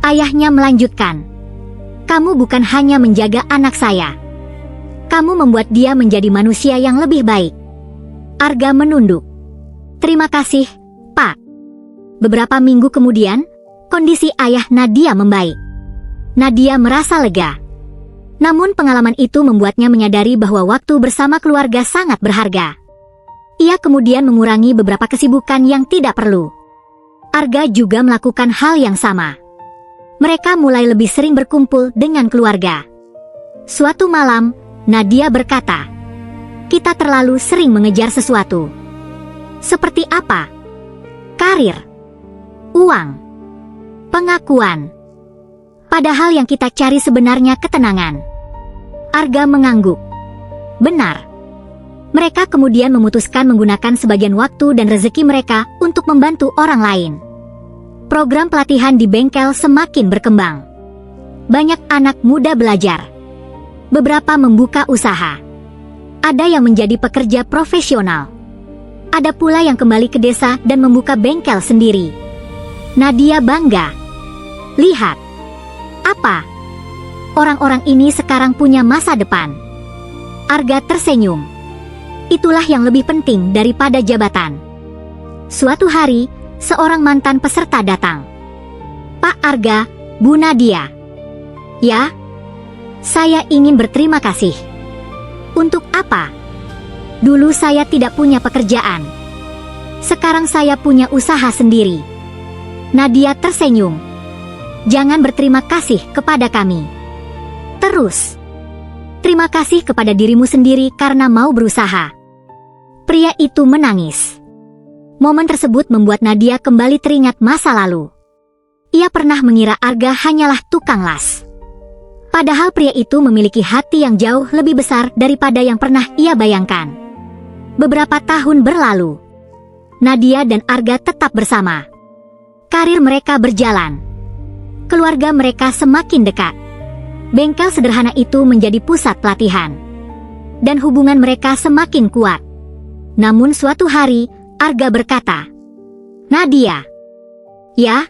Ayahnya melanjutkan, "Kamu bukan hanya menjaga anak saya. Kamu membuat dia menjadi manusia yang lebih baik." Arga menunduk. "Terima kasih, Pak." Beberapa minggu kemudian, kondisi ayah Nadia membaik. Nadia merasa lega. Namun pengalaman itu membuatnya menyadari bahwa waktu bersama keluarga sangat berharga. Ia kemudian mengurangi beberapa kesibukan yang tidak perlu. Arga juga melakukan hal yang sama. Mereka mulai lebih sering berkumpul dengan keluarga. Suatu malam, Nadia berkata, "Kita terlalu sering mengejar sesuatu." "Seperti apa?" "Karir, uang, pengakuan. Padahal yang kita cari sebenarnya ketenangan." Arga mengangguk. Benar. Mereka kemudian memutuskan menggunakan sebagian waktu dan rezeki mereka untuk membantu orang lain. Program pelatihan di bengkel semakin berkembang. Banyak anak muda belajar. Beberapa membuka usaha. Ada yang menjadi pekerja profesional. Ada pula yang kembali ke desa dan membuka bengkel sendiri. Nadia bangga. "Lihat. Apa? Orang-orang ini sekarang punya masa depan." Arga tersenyum. Itulah yang lebih penting daripada jabatan. Suatu hari, seorang mantan peserta datang. "Pak Arga, Bu Nadia." "Ya, saya ingin berterima kasih." "Untuk apa?" "Dulu saya tidak punya pekerjaan. Sekarang saya punya usaha sendiri." Nadia tersenyum. "Jangan berterima kasih kepada kami. Terus, terima kasih kepada dirimu sendiri karena mau berusaha." Pria itu menangis. Momen tersebut membuat Nadia kembali teringat masa lalu. Ia pernah mengira Arga hanyalah tukang las. Padahal pria itu memiliki hati yang jauh lebih besar daripada yang pernah ia bayangkan. Beberapa tahun berlalu. Nadia dan Arga tetap bersama. Karir mereka berjalan. Keluarga mereka semakin dekat. Bengkel sederhana itu menjadi pusat pelatihan. Dan hubungan mereka semakin kuat. Namun suatu hari, Arga berkata, "Nadia." "Ya,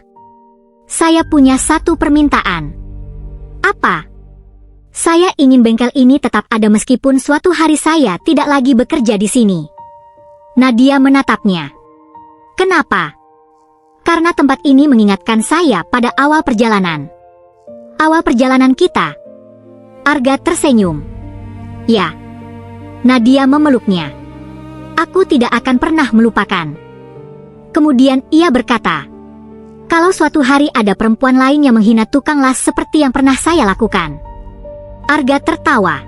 saya punya satu permintaan." "Apa?" "Saya ingin bengkel ini tetap ada meskipun suatu hari saya tidak lagi bekerja di sini." Nadia menatapnya. "Kenapa?" "Karena tempat ini mengingatkan saya pada awal perjalanan." "Awal perjalanan kita?" Arga tersenyum. "Ya." Nadia memeluknya. "Aku tidak akan pernah melupakan." Kemudian ia berkata, "Kalau suatu hari ada perempuan lain yang menghina tukang las seperti yang pernah saya lakukan." Arga tertawa.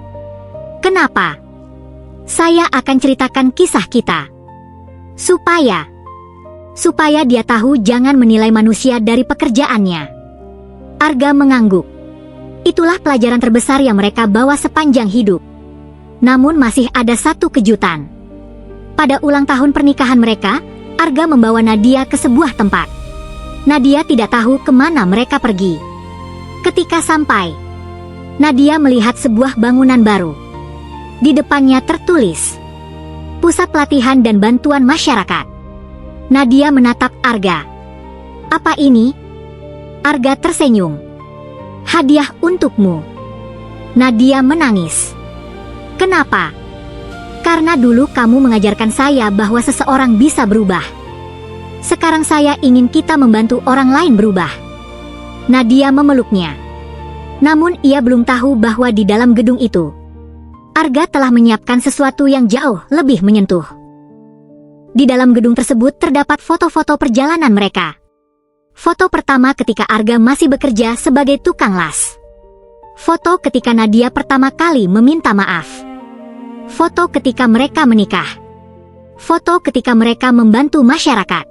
"Kenapa?" "Saya akan ceritakan kisah kita. Supaya dia tahu jangan menilai manusia dari pekerjaannya." Arga mengangguk. Itulah pelajaran terbesar yang mereka bawa sepanjang hidup. Namun masih ada satu kejutan. Pada ulang tahun pernikahan mereka, Arga membawa Nadia ke sebuah tempat. Nadia tidak tahu kemana mereka pergi. Ketika sampai, Nadia melihat sebuah bangunan baru. Di depannya tertulis, Pusat Pelatihan dan Bantuan Masyarakat. Nadia menatap Arga. Apa ini? Arga tersenyum. Hadiah untukmu. Nadia menangis. Kenapa? Karena dulu kamu mengajarkan saya bahwa seseorang bisa berubah. Sekarang saya ingin kita membantu orang lain berubah. Nadia memeluknya. Namun ia belum tahu bahwa di dalam gedung itu, Arga telah menyiapkan sesuatu yang jauh lebih menyentuh. Di dalam gedung tersebut terdapat foto-foto perjalanan mereka. Foto pertama ketika Arga masih bekerja sebagai tukang las. Foto ketika Nadia pertama kali meminta maaf. Foto ketika mereka menikah. Foto ketika mereka membantu masyarakat.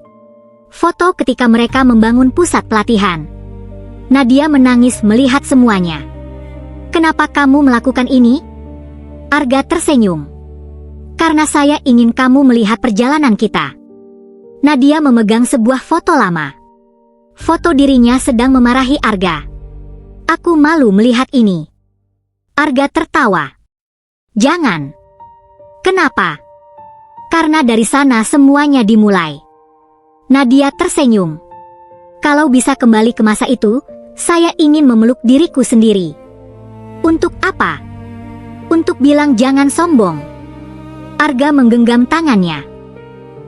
Foto ketika mereka membangun pusat pelatihan. Nadia menangis melihat semuanya. Kenapa kamu melakukan ini? Arga tersenyum. Karena saya ingin kamu melihat perjalanan kita. Nadia memegang sebuah foto lama. Foto dirinya sedang memarahi Arga. Aku malu melihat ini. Arga tertawa. Jangan. Kenapa? Karena dari sana semuanya dimulai. Nadia tersenyum. Kalau bisa kembali ke masa itu, saya ingin memeluk diriku sendiri. Untuk apa? Untuk bilang jangan sombong. Arga menggenggam tangannya.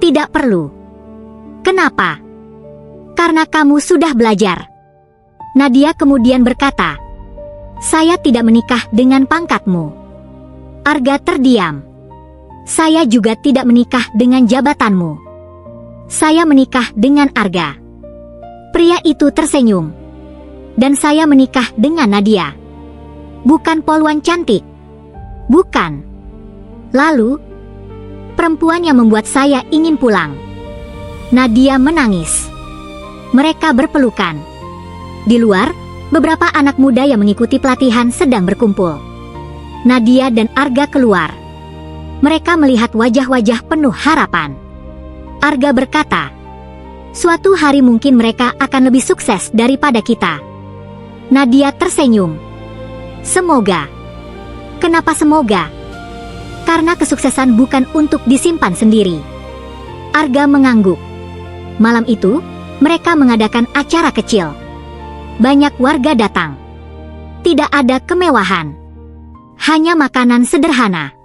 Tidak perlu. Kenapa? Karena kamu sudah belajar. Nadia kemudian berkata, saya tidak menikah dengan pangkatmu. Arga terdiam. Saya juga tidak menikah dengan jabatanmu. Saya menikah dengan Arga. Pria itu tersenyum. Dan saya menikah dengan Nadia. Bukan polwan cantik. Bukan. Lalu, perempuan yang membuat saya ingin pulang. Nadia menangis. Mereka berpelukan. Di luar, beberapa anak muda yang mengikuti pelatihan sedang berkumpul. Nadia dan Arga keluar. Mereka melihat wajah-wajah penuh harapan. Arga berkata, suatu hari mungkin mereka akan lebih sukses daripada kita. Nadia tersenyum. Semoga. Kenapa semoga? Karena kesuksesan bukan untuk disimpan sendiri. Arga mengangguk. Malam itu, mereka mengadakan acara kecil. Banyak warga datang. Tidak ada kemewahan. Hanya makanan sederhana.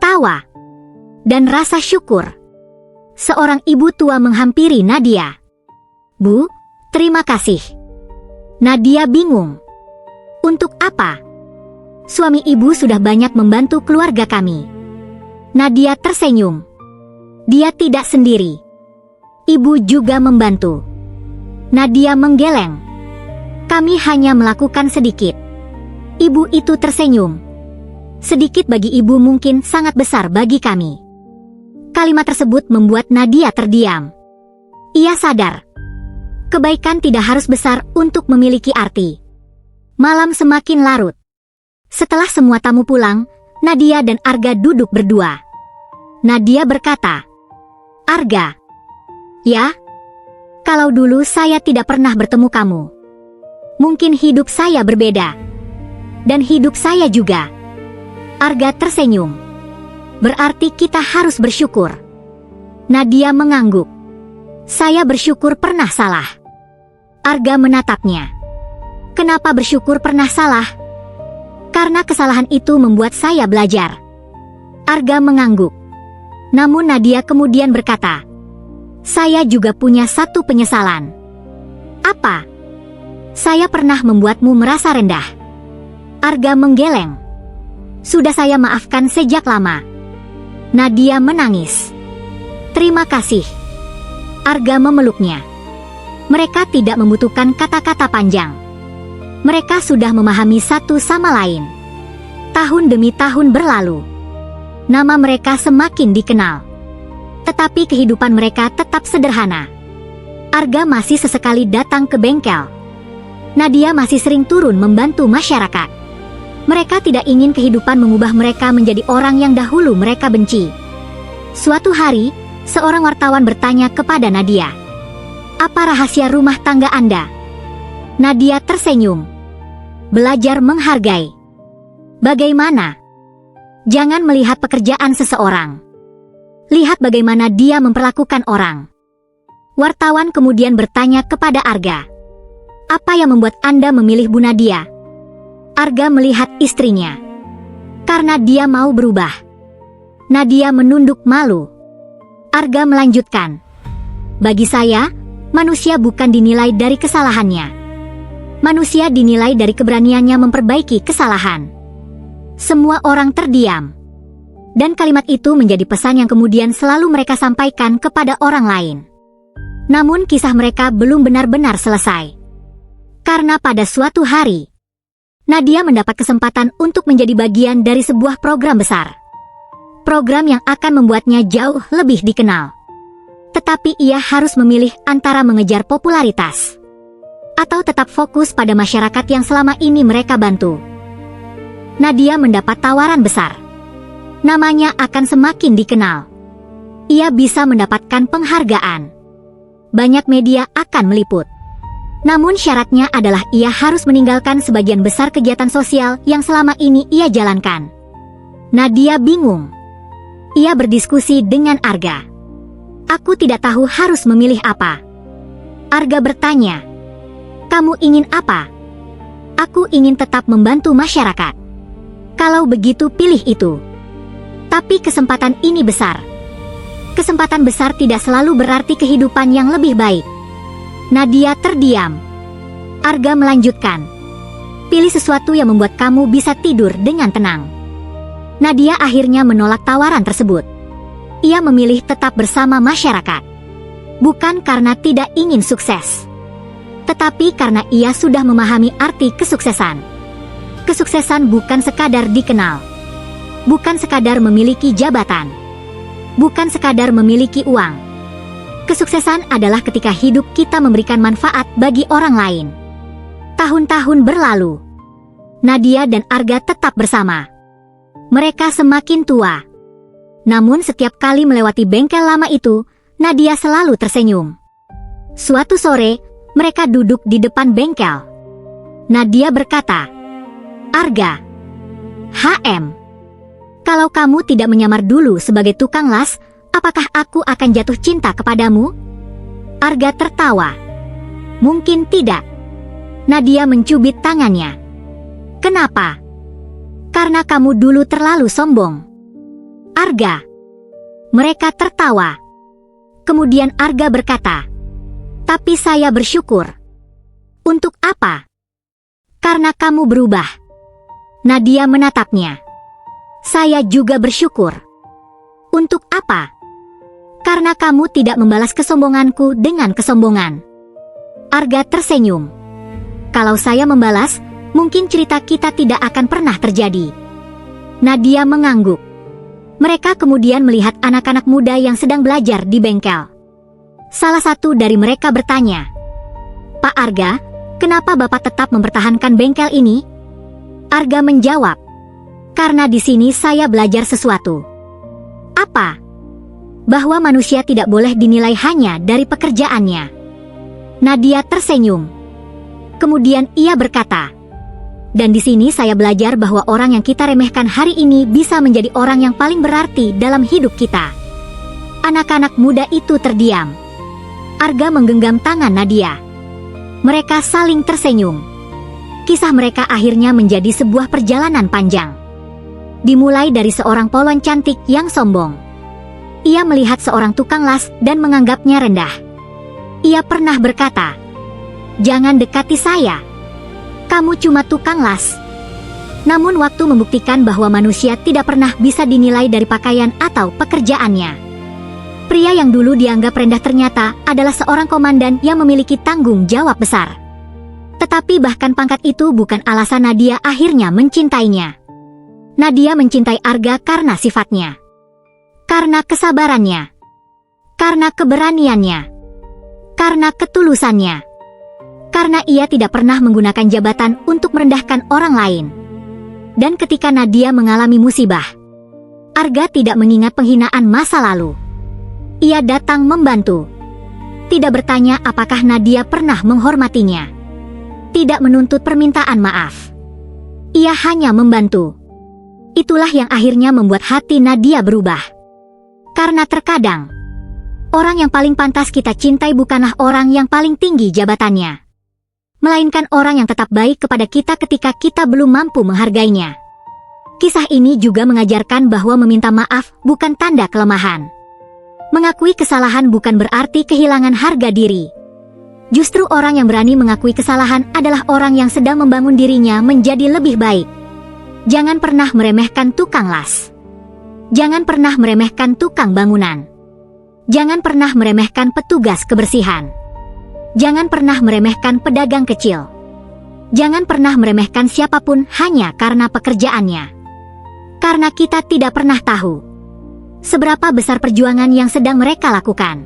Tawa. Dan rasa syukur. Seorang ibu tua menghampiri Nadia. Bu, terima kasih. Nadia bingung. Untuk apa? Suami ibu sudah banyak membantu keluarga kami. Nadia tersenyum. Dia tidak sendiri. Ibu juga membantu. Nadia menggeleng. Kami hanya melakukan sedikit. Ibu itu tersenyum. Sedikit bagi ibu mungkin sangat besar bagi kami. Kalimat tersebut membuat Nadia terdiam. Ia sadar. Kebaikan tidak harus besar untuk memiliki arti. Malam semakin larut. Setelah semua tamu pulang, Nadia dan Arga duduk berdua. Nadia berkata, Arga. Ya? Kalau dulu saya tidak pernah bertemu kamu. Mungkin hidup saya berbeda. Dan hidup saya juga. Arga tersenyum. Berarti kita harus bersyukur. Nadia mengangguk. Saya bersyukur pernah salah. Arga menatapnya. Kenapa bersyukur pernah salah? Karena kesalahan itu membuat saya belajar. Arga mengangguk. Namun Nadia kemudian berkata, saya juga punya satu penyesalan. Apa? Saya pernah membuatmu merasa rendah. Arga menggeleng. Sudah saya maafkan sejak lama. Nadia menangis. Terima kasih. Arga memeluknya. Mereka tidak membutuhkan kata-kata panjang. Mereka sudah memahami satu sama lain. Tahun demi tahun berlalu. Nama mereka semakin dikenal. Tetapi kehidupan mereka tetap sederhana. Arga masih sesekali datang ke bengkel. Nadia masih sering turun membantu masyarakat. Mereka tidak ingin kehidupan mengubah mereka menjadi orang yang dahulu mereka benci. Suatu hari, seorang wartawan bertanya kepada Nadia, "Apa rahasia rumah tangga Anda?" Nadia tersenyum. "Belajar menghargai." "Bagaimana?" "Jangan melihat pekerjaan seseorang. Lihat bagaimana dia memperlakukan orang." Wartawan kemudian bertanya kepada Arga, "Apa yang membuat Anda memilih Bu Nadia?" Arga melihat istrinya. "Karena dia mau berubah." Nadia menunduk malu. Arga melanjutkan, "Bagi saya, manusia bukan dinilai dari kesalahannya. Manusia dinilai dari keberaniannya memperbaiki kesalahan." Semua orang terdiam. Dan kalimat itu menjadi pesan yang kemudian selalu mereka sampaikan kepada orang lain. Namun kisah mereka belum benar-benar selesai. Karena pada suatu hari, Nadia mendapat kesempatan untuk menjadi bagian dari sebuah program besar. Program yang akan membuatnya jauh lebih dikenal. Tetapi ia harus memilih antara mengejar popularitas atau tetap fokus pada masyarakat yang selama ini mereka bantu. Nadia mendapat tawaran besar. Namanya akan semakin dikenal. Ia bisa mendapatkan penghargaan. Banyak media akan meliput. Namun syaratnya adalah ia harus meninggalkan sebagian besar kegiatan sosial yang selama ini ia jalankan. Nadia bingung. Ia berdiskusi dengan Arga. "Aku tidak tahu harus memilih apa." Arga bertanya, "Kamu ingin apa?" "Aku ingin tetap membantu masyarakat." "Kalau begitu pilih itu." "Tapi kesempatan ini besar." "Kesempatan besar tidak selalu berarti kehidupan yang lebih baik." Nadia terdiam. Arga melanjutkan, "Pilih sesuatu yang membuat kamu bisa tidur dengan tenang." Nadia akhirnya menolak tawaran tersebut. Ia memilih tetap bersama masyarakat. Bukan karena tidak ingin sukses, tetapi karena ia sudah memahami arti kesuksesan. Kesuksesan bukan sekadar dikenal. Bukan sekadar memiliki jabatan. Bukan sekadar memiliki uang. Kesuksesan adalah ketika hidup kita memberikan manfaat bagi orang lain. Tahun-tahun berlalu. Nadia dan Arga tetap bersama. Mereka semakin tua. Namun setiap kali melewati bengkel lama itu, Nadia selalu tersenyum. Suatu sore, mereka duduk di depan bengkel. Nadia berkata, "Arga, HM, kalau kamu tidak menyamar dulu sebagai tukang las, apakah aku akan jatuh cinta kepadamu?" Arga tertawa. "Mungkin tidak." Nadia mencubit tangannya. "Kenapa?" "Karena kamu dulu terlalu sombong." Arga. Mereka tertawa. Kemudian Arga berkata, "Tapi saya bersyukur." "Untuk apa?" "Karena kamu berubah." Nadia menatapnya. "Saya juga bersyukur." "Untuk apa?" "Karena kamu tidak membalas kesombonganku dengan kesombongan." Arga tersenyum. "Kalau saya membalas, mungkin cerita kita tidak akan pernah terjadi." Nadia mengangguk. Mereka kemudian melihat anak-anak muda yang sedang belajar di bengkel. Salah satu dari mereka bertanya, "Pak Arga, kenapa Bapak tetap mempertahankan bengkel ini?" Arga menjawab, "Karena di sini saya belajar sesuatu." "Apa?" "Bahwa manusia tidak boleh dinilai hanya dari pekerjaannya." Nadia tersenyum. Kemudian ia berkata, "Dan di sini saya belajar bahwa orang yang kita remehkan hari ini bisa menjadi orang yang paling berarti dalam hidup kita." Anak-anak muda itu terdiam. Arga menggenggam tangan Nadia. Mereka saling tersenyum. Kisah mereka akhirnya menjadi sebuah perjalanan panjang. Dimulai dari seorang polwan cantik yang sombong. Ia melihat seorang tukang las dan menganggapnya rendah. Ia pernah berkata, "Jangan dekati saya. Kamu cuma tukang las." Namun waktu membuktikan bahwa manusia tidak pernah bisa dinilai dari pakaian atau pekerjaannya. Pria yang dulu dianggap rendah ternyata adalah seorang komandan yang memiliki tanggung jawab besar. Tetapi bahkan pangkat itu bukan alasan Nadia akhirnya mencintainya. Nadia mencintai Arga karena sifatnya, karena kesabarannya, karena keberaniannya, karena ketulusannya. Karena ia tidak pernah menggunakan jabatan untuk merendahkan orang lain. Dan ketika Nadia mengalami musibah, Arga tidak mengingat penghinaan masa lalu. Ia datang membantu. Tidak bertanya apakah Nadia pernah menghormatinya. Tidak menuntut permintaan maaf. Ia hanya membantu. Itulah yang akhirnya membuat hati Nadia berubah. Karena terkadang, orang yang paling pantas kita cintai bukanlah orang yang paling tinggi jabatannya, melainkan orang yang tetap baik kepada kita ketika kita belum mampu menghargainya. Kisah ini juga mengajarkan bahwa meminta maaf bukan tanda kelemahan. Mengakui kesalahan bukan berarti kehilangan harga diri. Justru orang yang berani mengakui kesalahan adalah orang yang sedang membangun dirinya menjadi lebih baik. Jangan pernah meremehkan tukang las. Jangan pernah meremehkan tukang bangunan. Jangan pernah meremehkan petugas kebersihan. Jangan pernah meremehkan pedagang kecil. Jangan pernah meremehkan siapapun hanya karena pekerjaannya. Karena kita tidak pernah tahu seberapa besar perjuangan yang sedang mereka lakukan.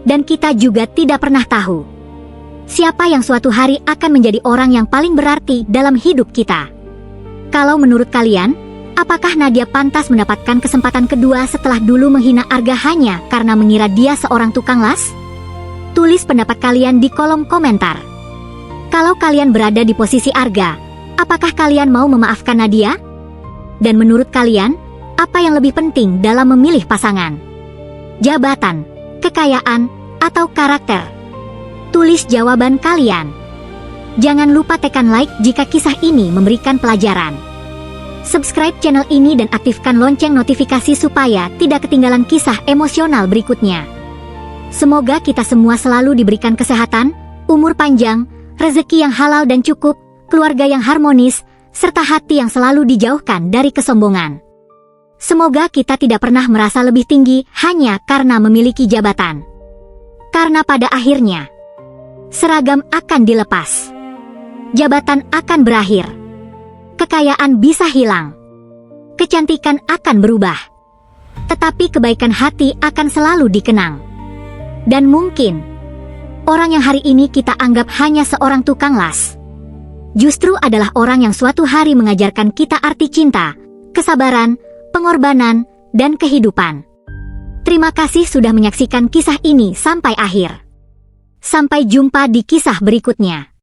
Dan kita juga tidak pernah tahu siapa yang suatu hari akan menjadi orang yang paling berarti dalam hidup kita. Kalau menurut kalian, apakah Nadia pantas mendapatkan kesempatan kedua setelah dulu menghina Arga hanya karena mengira dia seorang tukang las? Tulis pendapat kalian di kolom komentar. Kalau kalian berada di posisi Arga, apakah kalian mau memaafkan Nadia? Dan menurut kalian, apa yang lebih penting dalam memilih pasangan? Jabatan, kekayaan, atau karakter? Tulis jawaban kalian. Jangan lupa tekan like jika kisah ini memberikan pelajaran. Subscribe channel ini dan aktifkan lonceng notifikasi supaya tidak ketinggalan kisah emosional berikutnya. Semoga kita semua selalu diberikan kesehatan, umur panjang, rezeki yang halal dan cukup, keluarga yang harmonis, serta hati yang selalu dijauhkan dari kesombongan. Semoga kita tidak pernah merasa lebih tinggi hanya karena memiliki jabatan. Karena pada akhirnya, seragam akan dilepas. Jabatan akan berakhir. Kekayaan bisa hilang. Kecantikan akan berubah. Tetapi kebaikan hati akan selalu dikenang. Dan mungkin, orang yang hari ini kita anggap hanya seorang tukang las, justru adalah orang yang suatu hari mengajarkan kita arti cinta, kesabaran, pengorbanan, dan kehidupan. Terima kasih sudah menyaksikan kisah ini sampai akhir. Sampai jumpa di kisah berikutnya.